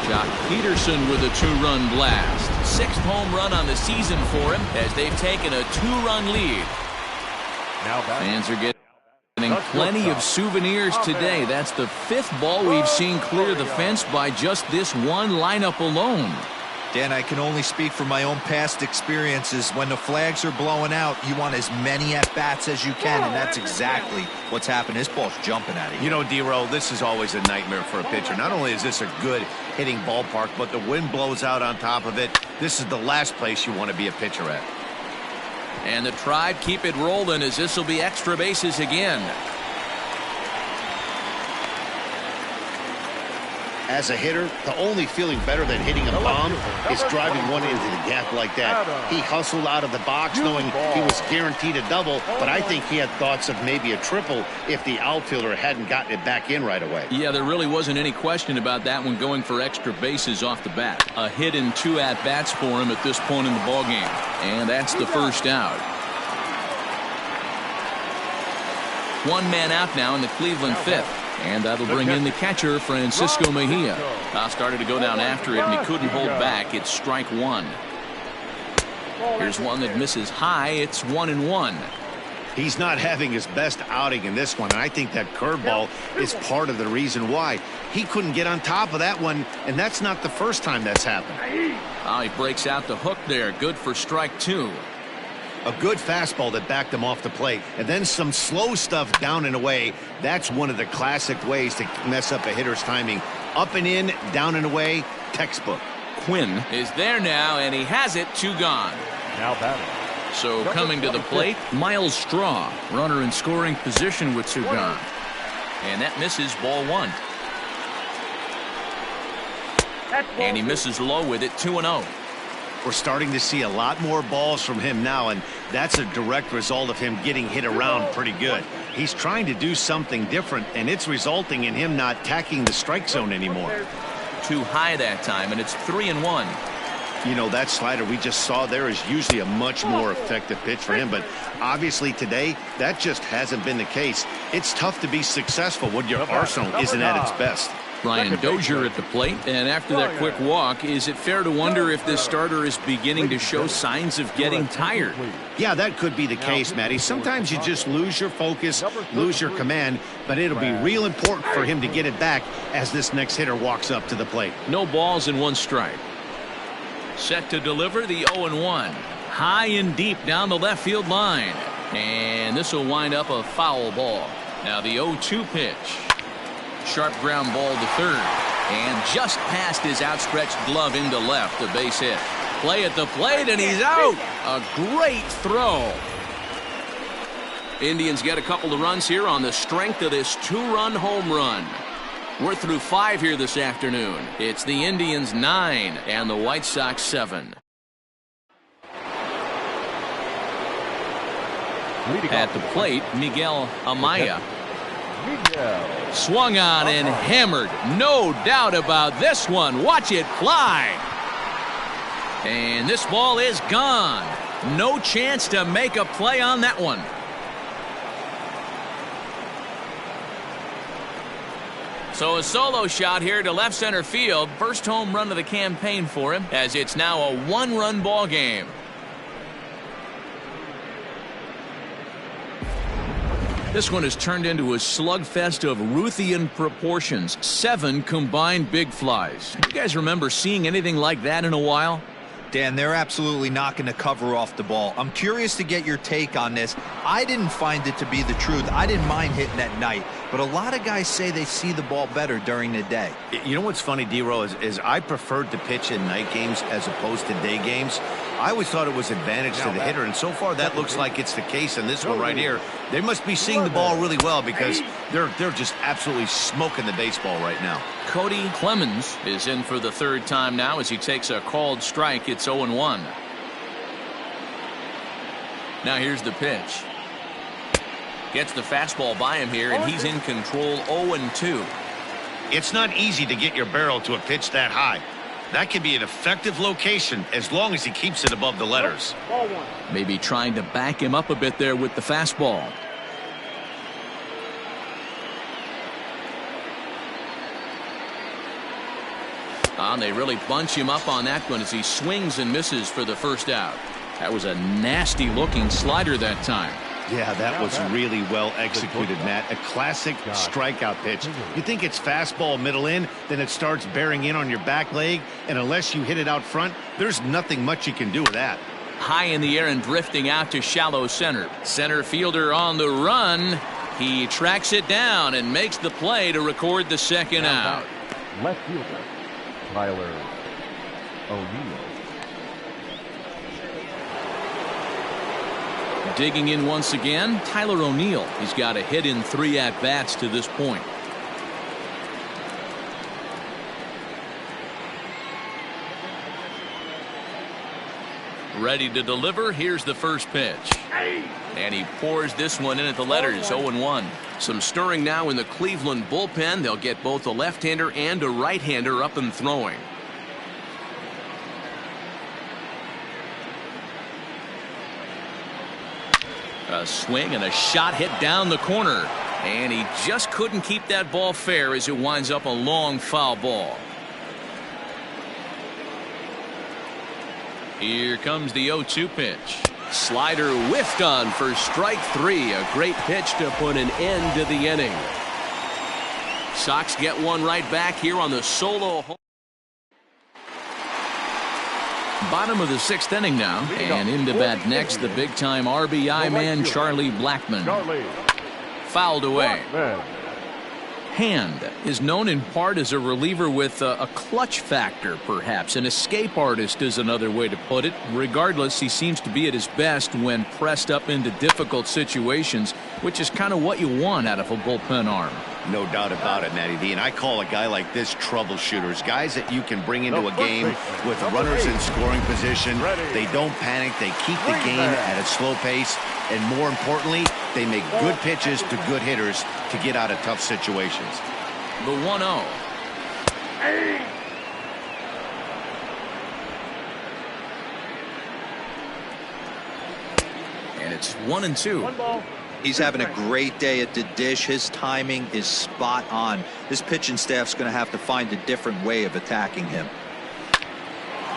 Jock Peterson with a 2-run blast. 6th home run on the season for him as they've taken a 2-run lead. Now fans are getting plenty of souvenirs today. That's the 5th ball we've seen clear the fence by just this one lineup alone. Dan, I can only speak from my own past experiences. When the flags are blowing out, you want as many at-bats as you can, and that's exactly what's happened. This ball's jumping at you. You know, D-Roll, this is always a nightmare for a pitcher. Not only is this a good hitting ballpark, but the wind blows out on top of it. This is the last place you want to be a pitcher at. And the Tribe keep it rolling as this will be extra bases again. As a hitter, the only feeling better than hitting a bomb is driving one into the gap like that. He hustled out of the box knowing he was guaranteed a double, but I think he had thoughts of maybe a triple if the outfielder hadn't gotten it back in right away. Yeah, there really wasn't any question about that one going for extra bases off the bat. A hit in 2 at-bats for him at this point in the ballgame. And that's the first out. 1 man out now in the Cleveland 5th. And that'll bring in the catcher, Francisco Mejia. Started to go down after it, and he couldn't hold back. It's strike 1. Here's one that misses high. It's 1-1. He's not having his best outing in this one, and I think that curveball is part of the reason why. He couldn't get on top of that one, and that's not the first time that's happened. He breaks out the hook there. Good for strike 2. A good fastball that backed him off the plate, and then some slow stuff down and away. That's one of the classic ways to mess up a hitter's timing. Up and in, down and away, textbook. Quinn is there now, and he has it. 2 gone. Now batting. So coming to the plate, Miles Straw, runner in scoring position with 2 gone. And that misses, ball 1. And he misses low with it, 2-0. We're starting to see a lot more balls from him now, and that's a direct result of him getting hit around pretty good. He's trying to do something different, and it's resulting in him not tacking the strike zone anymore. Too high that time, and it's 3-1. You know, that slider we just saw there is usually a much more effective pitch for him, but obviously today that just hasn't been the case. It's tough to be successful when your arsenal isn't at its best. Brian Dozier at the plate, and after that quick walk, is it fair to wonder if this starter is beginning to show signs of getting tired? Yeah, that could be the case, Matty. Sometimes you just lose your focus, lose your command, but it'll be real important for him to get it back as this next hitter walks up to the plate. No balls and 1 strike. Set to deliver the 0-1. High and deep down the left field line. And this will wind up a foul ball. Now the 0-2 pitch. Sharp ground ball to third. And just past his outstretched glove into left. A base hit. Play at the plate, and he's out. A great throw. Indians get a couple of runs here on the strength of this 2-run home run. We're through 5 here this afternoon. It's the Indians 9 and the White Sox 7. At the plate, Miguel Amaya. Swung on and hammered. No doubt about this one. Watch it fly. And this ball is gone. No chance to make a play on that one. So a solo shot here to left center field. First home run of the campaign for him, as it's now a 1-run ball game. This one has turned into a slugfest of Ruthian proportions. 7 combined big flies. You guys remember seeing anything like that in a while? Dan, they're absolutely knocking the cover off the ball. I'm curious to get your take on this. I didn't find it to be the truth. I didn't mind hitting at night, but a lot of guys say they see the ball better during the day. You know what's funny, D-Row, is I preferred to pitch in night games as opposed to day games. I always thought it was advantage to the hitter, and so far that looks like it's the case in this one right here. They must be seeing the ball really well because they're just absolutely smoking the baseball right now. Cody Clemens is in for the 3rd time now as he takes a called strike. It's 0-1. Now here's the pitch. Gets the fastball by him here, and he's in control. 0-2. It's not easy to get your barrel to a pitch that high. That can be an effective location as long as he keeps it above the letters. Maybe trying to back him up a bit there with the fastball. And they really bunch him up on that one as he swings and misses for the first out. That was a nasty looking slider that time. Yeah, that was really well executed, Matt. A classic strikeout pitch. You think it's fastball middle in, then it starts bearing in on your back leg, and unless you hit it out front, there's nothing much you can do with that. High in the air and drifting out to shallow center. Center fielder on the run. He tracks it down and makes the play to record the 2nd out. Left fielder, Tyler O'Neill. Digging in once again, Tyler O'Neill. He's got a hit in 3 at-bats to this point. Ready to deliver. Here's the first pitch. And he pours this one in at the letters. 0-1. Some stirring now in the Cleveland bullpen. They'll get both a left-hander and a right-hander up and throwing. A swing and a shot hit down the corner. And he just couldn't keep that ball fair as it winds up a long foul ball. Here comes the 0-2 pitch. Slider whiffed on for strike 3. A great pitch to put an end to the inning. Sox get one right back here on the solo home. Bottom of the 6th inning now, and into bat next, the big-time RBI man, Charlie Blackmon. Fouled away. Hand is known in part as a reliever with a clutch factor, perhaps. An escape artist is another way to put it. Regardless, he seems to be at his best when pressed up into difficult situations, which is kind of what you want out of a bullpen arm. No doubt about it, Matty D. And I call a guy like this troubleshooters. Guys that you can bring into a game with runners in scoring position. They don't panic. They keep the game at a slow pace. And more importantly, they make good pitches to good hitters to get out of tough situations. The 1-0. And it's 1-2. One ball. He's having a great day at the dish. His timing is spot on. This pitching staff's going to have to find a different way of attacking him.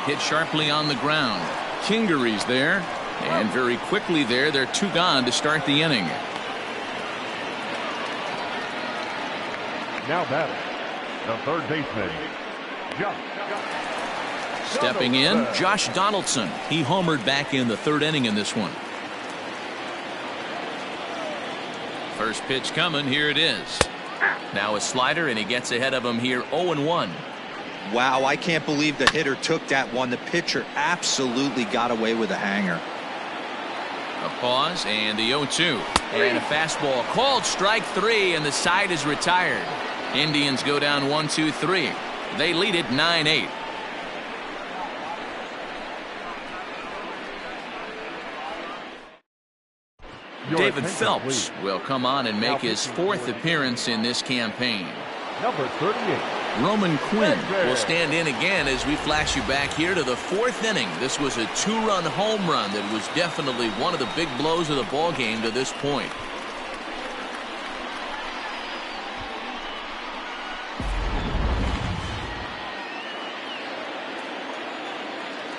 Hit sharply on the ground. Kingery's there. And very quickly there, they're 2 gone to start the inning. Now batting, the third baseman, Josh. Stepping in, Josh Donaldson. He homered back in the 3rd inning in this one. First pitch coming. Here it is. Now a slider, and he gets ahead of him here 0-1. Wow, I can't believe the hitter took that one. The pitcher absolutely got away with a hanger. A pause and the 0-2. And a fastball called strike 3, and the side is retired. Indians go down 1-2-3. They lead it 9-8. David Phelps will come on and make his 4th appearance in this campaign. Number 38. Roman Quinn will stand in again as we flash you back here to the 4th inning. This was a 2-run home run that was definitely one of the big blows of the ball game to this point.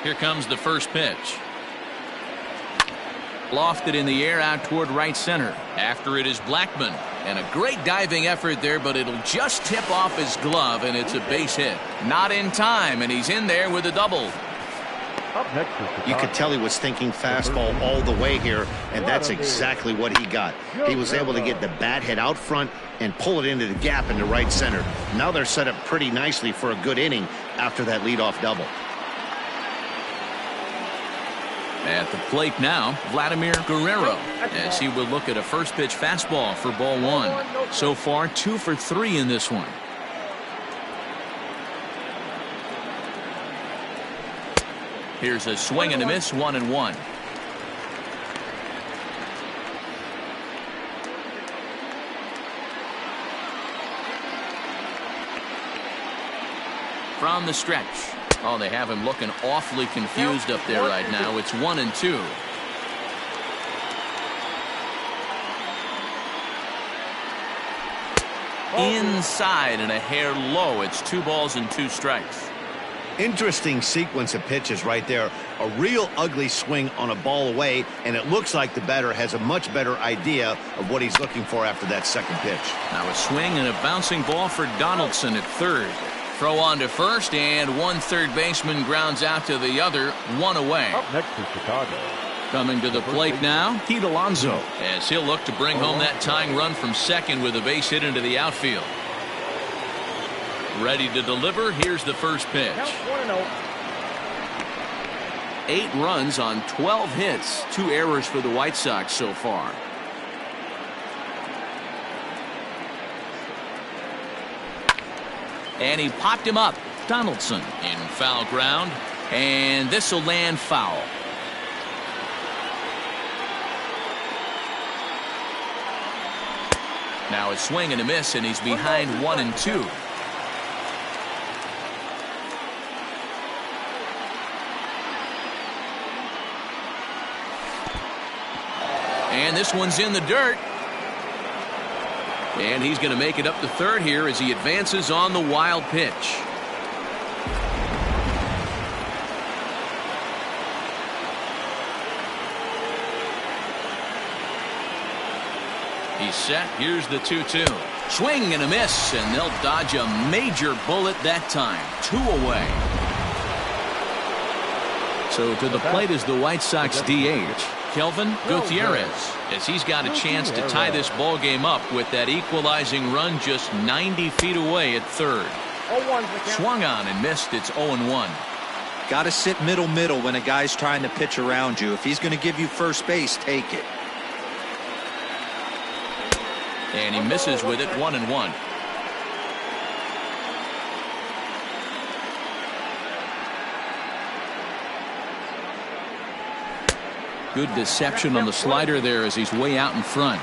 Here comes the first pitch. Lofted in the air out toward right center. After it is Blackman. And a great diving effort there, but it'll just tip off his glove, and it's a base hit. Not in time, and he's in there with a double. Up next is You could tell he was thinking fastball all the way here, and that's exactly what he got. He was able to get the bat head out front and pull it into the gap into right center. Now they're set up pretty nicely for a good inning after that leadoff double. At the plate now, Vladimir Guerrero, as he will look at a first pitch fastball for ball 1. So far, 2 for 3 in this one. Here's a swing and a miss, 1-1. From the stretch. Oh, they have him looking awfully confused up there right now. It's 1-2. Inside and a hair low. It's 2 balls and 2 strikes. Interesting sequence of pitches right there. A real ugly swing on a ball away, and it looks like the batter has a much better idea of what he's looking for after that second pitch. Now a swing and a bouncing ball for Donaldson at third. Throw on to first, and one third baseman grounds out to the other, 1 away. Up next is Chicago. Coming to the plate now, Pete Alonso, as he'll look to bring home that tying run from second with a base hit into the outfield. Ready to deliver. Here's the first pitch. 8 runs on 12 hits, 2 errors for the White Sox so far. And he popped him up. Donaldson in foul ground, and this will land foul. Now a swing and a miss, and he's behind 1-2. And this one's in the dirt. And he's going to make it up to third here as he advances on the wild pitch. He's set. Here's the 2-2. Swing and a miss, and they'll dodge a major bullet that time. 2 away. So to the plate is the White Sox DH, Kelvin Gutierrez, as he's got a chance to tie this ball game up with that equalizing run just 90 feet away at third. Swung on and missed. It's 0-1. Got to sit middle when a guy's trying to pitch around you. If he's going to give you first base, take it. And he misses with it, 1-1. Good deception on the slider there as he's way out in front.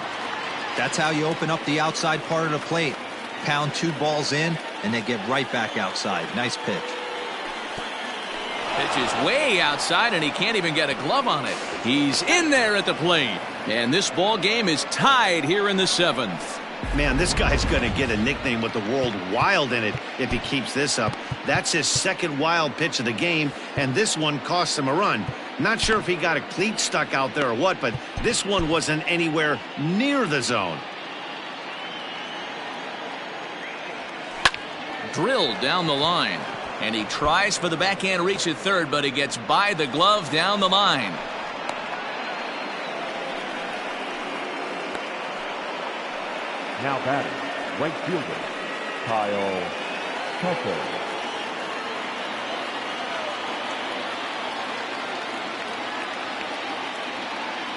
That's how you open up the outside part of the plate. Pound 2 balls in, and they get right back outside. Nice pitch. Pitch is way outside, and he can't even get a glove on it. He's in there at the plate. And this ball game is tied here in the 7th. Man, this guy's going to get a nickname with the world Wild in it if he keeps this up. That's his second wild pitch of the game, and this one cost him a run. Not sure if he got a cleat stuck out there or what, but this one wasn't anywhere near the zone. Drilled down the line, and he tries for the backhand reach at third, but he gets by the glove down the line. Now batting, right fielder, Kyle Tucker.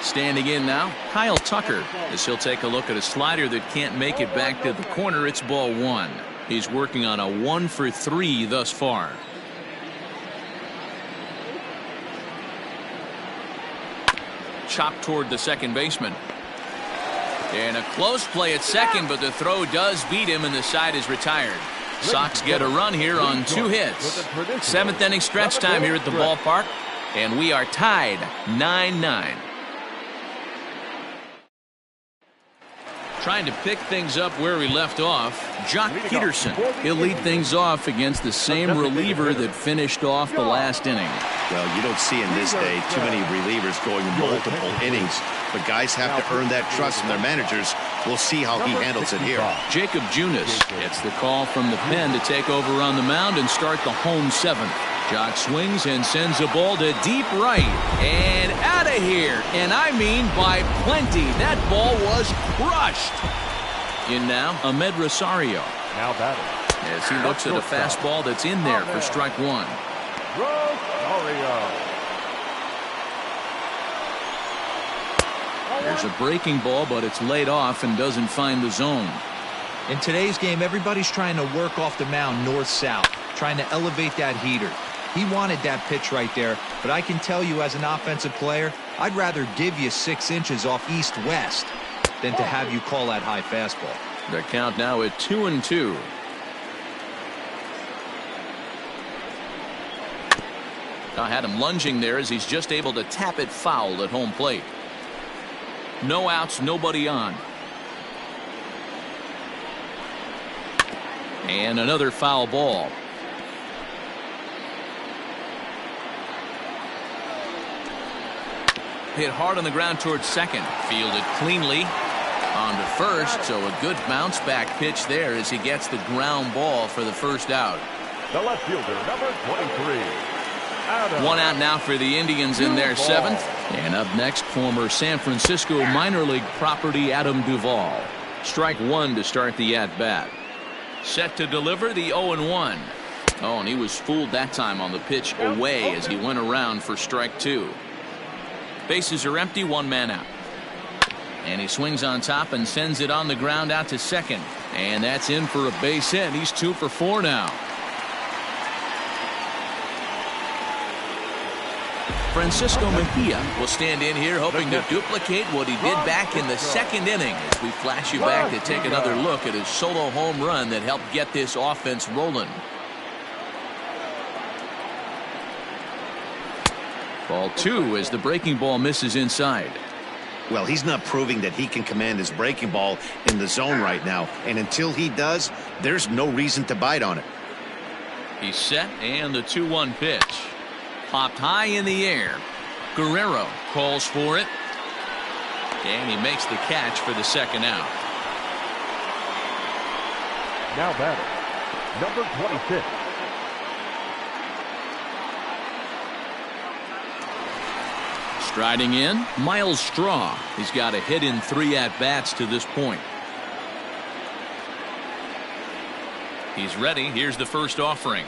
Standing in now, Kyle Tucker, as he'll take a look at a slider that can't make it back to the corner. It's ball 1. He's working on a 1-for-3 thus far. Chopped toward the second baseman. And a close play at second, but the throw does beat him, and the side is retired. Sox get a run here on 2 hits. 7th inning stretch time here at the ballpark, and we are tied 9-9. Trying to pick things up where we left off, Jock Peterson. He'll lead things off against the same reliever that finished off the last inning. Well, you don't see in this day too many relievers going multiple innings, but guys have to earn that trust from their managers. We'll see how he handles it here. Jacob Junis gets the call from the pen to take over on the mound and start the home 7th. Jock swings and sends a ball to deep right and out of here, and I mean by plenty. That ball was crushed. In now, Ahmed Rosario. Now batting, As he looks at a fastball that's in there for strike 1. Rosario. There's a breaking ball, but it's laid off and doesn't find the zone. In today's game, everybody's trying to work off the mound north-south, trying to elevate that heater. He wanted that pitch right there, but I can tell you as an offensive player, I'd rather give you 6 inches off east-west than to have you call that high fastball. The count now at 2-2. I had him lunging there as he's just able to tap it foul at home plate. No outs, nobody on. And another foul ball. Hit hard on the ground towards second. Fielded cleanly on to first, so a good bounce back pitch there as he gets the ground ball for the first out. The left fielder, number 23. One out now for the Indians in their 7th. And up next, former San Francisco minor league property Adam Duvall. Strike 1 to start the at-bat. Set to deliver the 0-1. Oh, and he was fooled that time on the pitch away as he went around for strike 2. Bases are empty, 1 man out. And he swings on top and sends it on the ground out to second. And that's in for a base hit. He's 2 for 4 now. Francisco Mejia will stand in here hoping to duplicate what he did back in the 2nd inning as we flash you back to take another look at his solo home run that helped get this offense rolling. Ball 2 as the breaking ball misses inside. Well, he's not proving that he can command his breaking ball in the zone right now, and until he does, there's no reason to bite on it. He's set, and the 2-1 pitch. Popped high in the air. Guerrero calls for it. And he makes the catch for the 2nd out. Now batting, number 26. Striding in, Miles Straw. He's got a hit in 3 at-bats to this point. He's ready. Here's the first offering.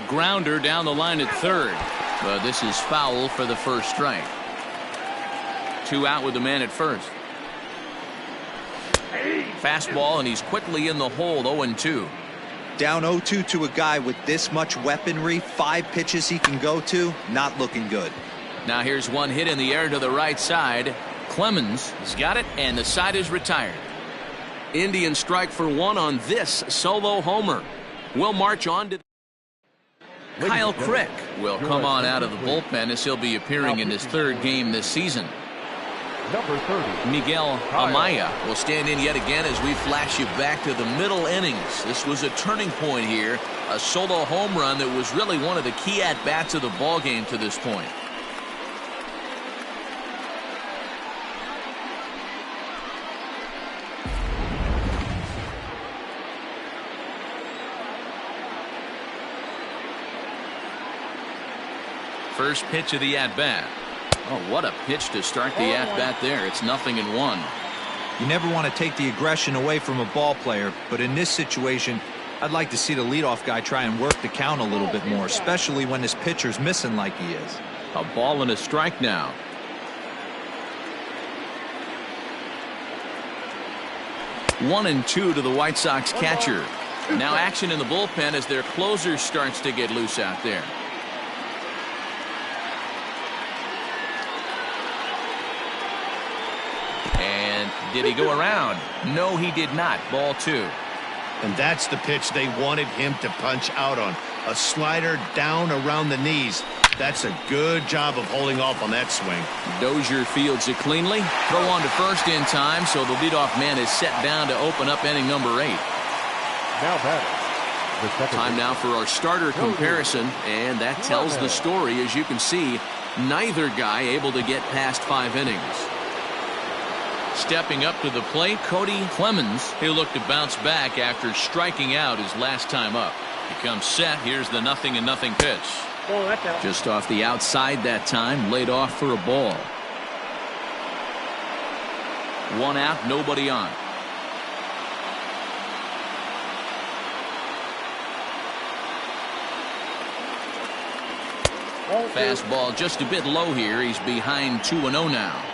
Grounder down the line at third. But this is foul for the first strike. 2 out with the man at first. Fastball, and he's quickly in the hole. 0-2. Down 0-2 to a guy with this much weaponry, 5 pitches he can go to, not looking good. Now here's one hit in the air to the right side. Clemens has got it, and the side is retired. Indians strike for 1 on this solo homer. We'll march on to Kyle Crick will come on out of the bullpen as he'll be appearing in his 3rd game this season. Number 30. Miguel Amaya will stand in yet again as we flash you back to the middle innings. This was a turning point here, a solo home run that was really one of the key at-bats of the ballgame to this point. First pitch of the at-bat. Oh, what a pitch to start the at-bat there. It's 0-1. You never want to take the aggression away from a ball player, but in this situation, I'd like to see the leadoff guy try and work the count a little bit more, especially when this pitcher's missing like he is. A ball and a strike now. One and two to the White Sox catcher. Now action in the bullpen as their closer starts to get loose out there. Did he go around? No, he did not. Ball 2. And that's the pitch they wanted him to punch out on. A slider down around the knees. That's a good job of holding off on that swing. Dozier fields it cleanly. Throw on to first in time, so the leadoff man is set down to open up inning number 8. Now batting. Time now for our starter comparison, and that tells the story. As you can see, neither guy able to get past 5 innings. Stepping up to the plate, Cody Clemens. He'll look to bounce back after striking out his last time up. He comes set. Here's the 0-0 pitch. Just off the outside that time, laid off for a ball. 1 out, nobody on. Fastball just a bit low here. He's behind 2-0 now.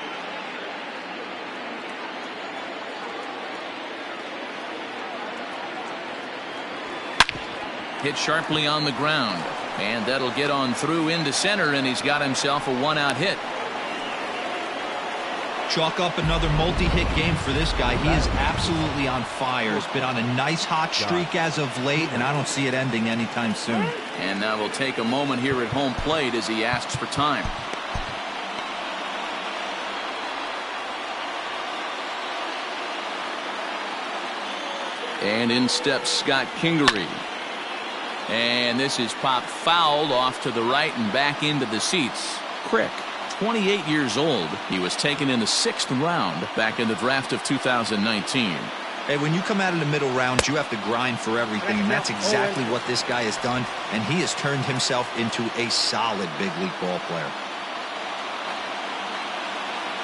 Hit sharply on the ground, and that'll get on through into center, and he's got himself a 1-out hit. Chalk up another multi-hit game for this guy. He is absolutely on fire. He's been on a nice hot streak as of late, and I don't see it ending anytime soon. And now we'll take a moment here at home plate as he asks for time. And in steps Scott Kingery. And this is popped foul off to the right and back into the seats. Crick, 28 years old. He was taken in the 6th round back in the draft of 2019. Hey, when you come out of the middle rounds, you have to grind for everything, and that's exactly what this guy has done, and he has turned himself into a solid big league ball player.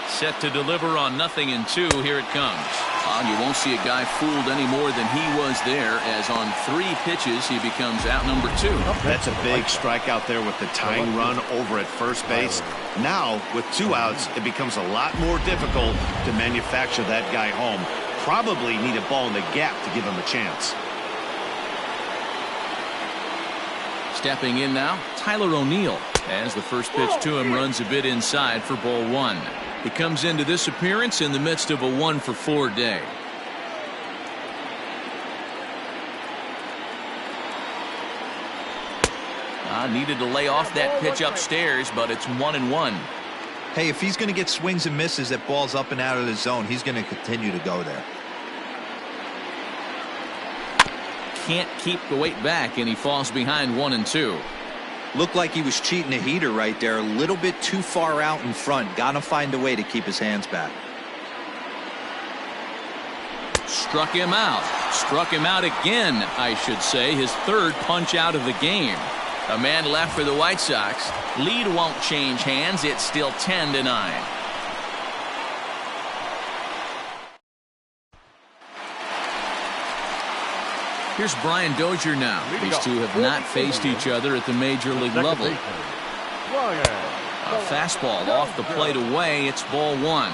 Set to deliver on 0-2. Here it comes. You won't see a guy fooled any more than he was there, as on 3 pitches he becomes out number 2. That's a big strikeout there with the tying run over at first base. Now with 2 outs, it becomes a lot more difficult to manufacture that guy home. Probably need a ball in the gap to give him a chance. Stepping in now, Tyler O'Neill, as the first pitch to him runs a bit inside for ball 1. He comes into this appearance in the midst of a 1-for-4 day. Needed to lay off that pitch upstairs, but it's 1-1. Hey, if he's going to get swings and misses at balls up and out of the zone, he's going to continue to go there. Can't keep the weight back, and he falls behind 1-2. Looked like he was cheating a heater right there, a little bit too far out in front. Got to find a way to keep his hands back. Struck him out. Struck him out again, I should say. His 3rd punch out of the game. A man left for the White Sox. Lead won't change hands. It's still 10-9. Here's Brian Dozier now. These two have not faced each other at the major league level. A fastball off the plate away. It's ball 1.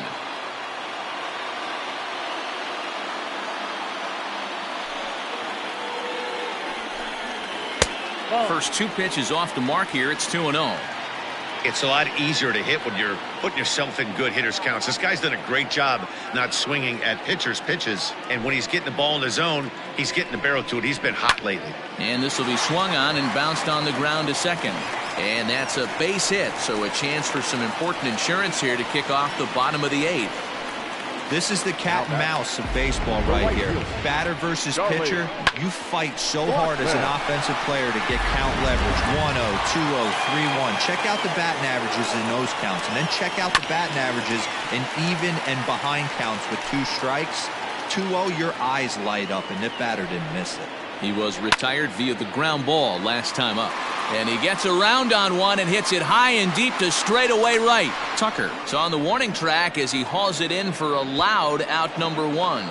First 2 pitches off the mark here. It's 2-0. It's a lot easier to hit when you're putting yourself in good hitters counts. This guy's done a great job not swinging at pitchers' pitches. And when he's getting the ball in the zone, he's getting the barrel to it. He's been hot lately. And this will be swung on and bounced on the ground to second. And that's a base hit, so a chance for some important insurance here to kick off the bottom of the 8th. This is the cat and mouse of baseball right here. Batter versus pitcher. You fight so hard as an offensive player to get count leverage. 1-0, 2-0, 3-1. Check out the batting averages in those counts, and then check out the batting averages in even and behind counts with 2 strikes. 2-0, your eyes light up, and the batter didn't miss it. He was retired via the ground ball last time up. And he gets around on one and hits it high and deep to straightaway right. Tucker is on the warning track as he hauls it in for a loud out number 1.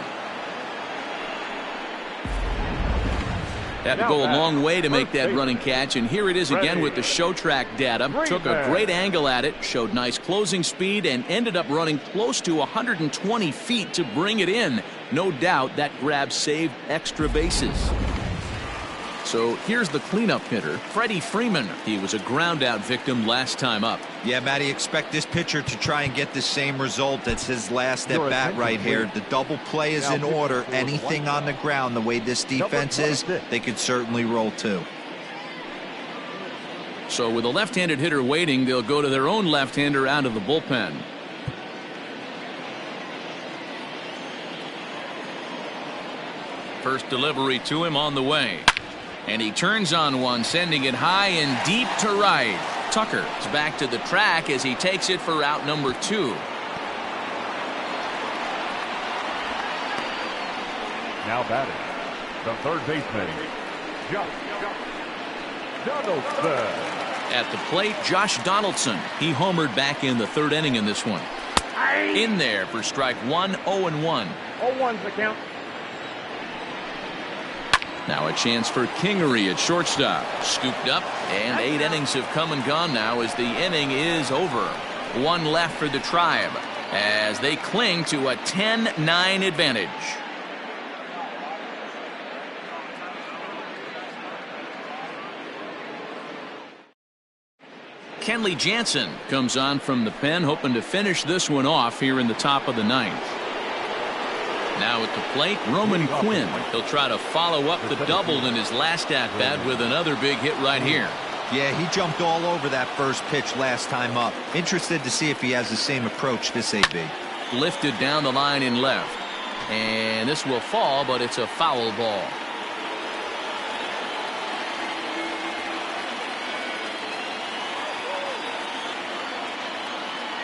Had to go a long way to make that running catch, and here it is again with the show track data. Took a great angle at it, showed nice closing speed, and ended up running close to 120 feet to bring it in. No doubt that grab saved extra bases. So here's the cleanup hitter, Freddie Freeman. He was a ground out victim last time up. Yeah, Matty, expect this pitcher to try and get the same result. That's his last at bat right here. The double play is in order. Anything on the ground, the way this defense is, they could certainly roll too. So with a left-handed hitter waiting, they'll go to their own left-hander out of the bullpen. First delivery to him on the way. And he turns on one, sending it high and deep to right. Tucker is back to the track as he takes it for out number 2. Now batting, the third baseman, Josh Donaldson. At the plate, Josh Donaldson. He homered back in the 3rd inning in this one. In there for strike 1, 0-1. 0-1's the count. Now a chance for Kingery at shortstop. Scooped up, and 8 innings have come and gone now as the inning is over. 1 left for the Tribe as they cling to a 10-9 advantage. Kenley Jansen comes on from the pen, hoping to finish this one off here in the top of the 9th. Now at the plate, Roman Quinn. He'll try to follow up the double in his last at-bat with another big hit right here. Yeah, he jumped all over that first pitch last time up. Interested to see if he has the same approach this AB. Lifted down the line in left. And this will fall, but it's a foul ball.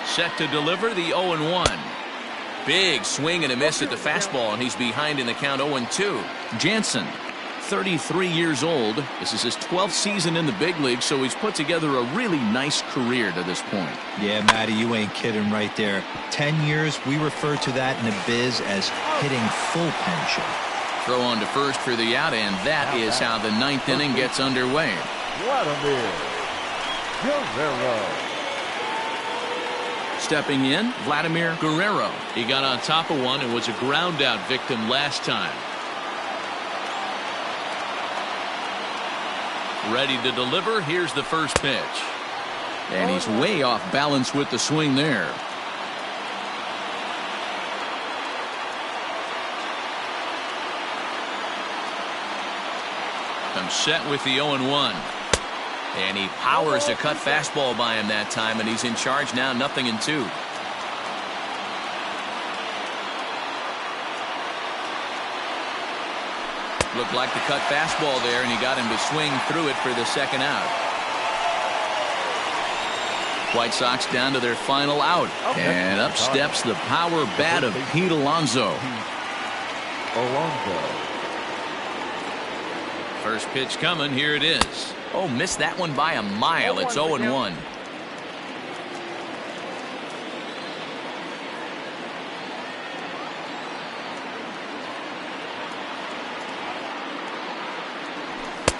Set to deliver the 0-1. Big swing and a miss at the fastball, and he's behind in the count 0-2. Jansen, 33 years old. This is his 12th season in the big league, so he's put together a really nice career to this point. Yeah, Matty, you ain't kidding right there. 10 years, we refer to that in the biz as hitting full pension. Throw on to first for the out, and that is how the 9th inning gets underway. Vladimir Guerrero. Stepping in, Vladimir Guerrero. He got on top of one and was a ground out victim last time. Ready to deliver. Here's the first pitch. And he's way off balance with the swing there. I'm set with the 0-1. And he powers a cut fastball by him that time, and he's in charge now, 0-2. Looked like the cut fastball there, and he got him to swing through it for the second out. White Sox down to their final out. And up steps the power bat of Pete Alonso. First pitch coming. Here it is. Oh, missed that one by a mile. It's 0-1.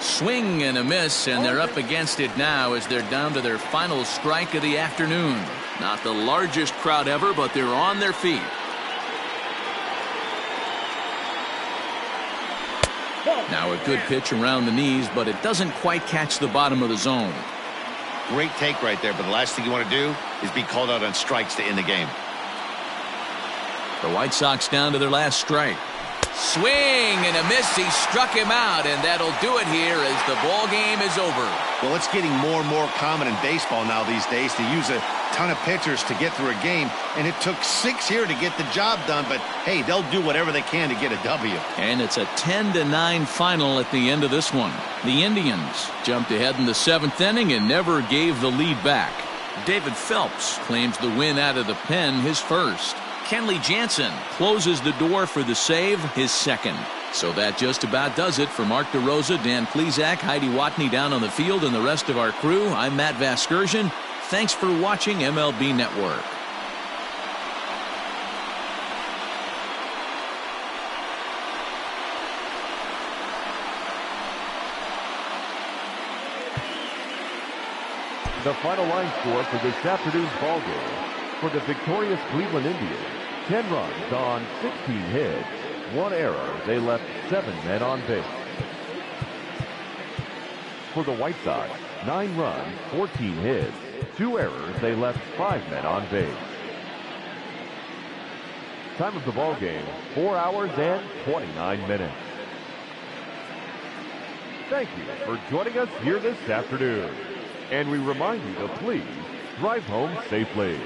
Swing and a miss, and they're up against it now as they're down to their final strike of the afternoon. Not the largest crowd ever, but they're on their feet. Now a good pitch around the knees, but it doesn't quite catch the bottom of the zone. Great take right there, but the last thing you want to do is be called out on strikes to end the game. The White Sox down to their last strike. Swing and a miss. He struck him out, and that'll do it here as the ball game is over. Well, it's getting more and more common in baseball now these days to use a ton of pitchers to get through a game, and it took 6 here to get the job done, but hey, they'll do whatever they can to get a W. And it's a 10-9 final at the end of this one. The Indians jumped ahead in the 7th inning and never gave the lead back. David Phelps claims the win out of the pen, his first. Kenley Jansen closes the door for the save, his second. So that just about does it for Mark DeRosa, Dan Plesac, Heidi Watney down on the field, and the rest of our crew. I'm Matt Vasgersian. Thanks for watching MLB Network. The final line score for this afternoon's ball game. For the victorious Cleveland Indians, 10 runs on 16 hits, 1 error. They left 7 men on base. For the White Sox, 9 runs, 14 hits, 2 errors. They left 5 men on base. Time of the ball game, 4 hours and 29 minutes. Thank you for joining us here this afternoon. And we remind you to please drive home safely.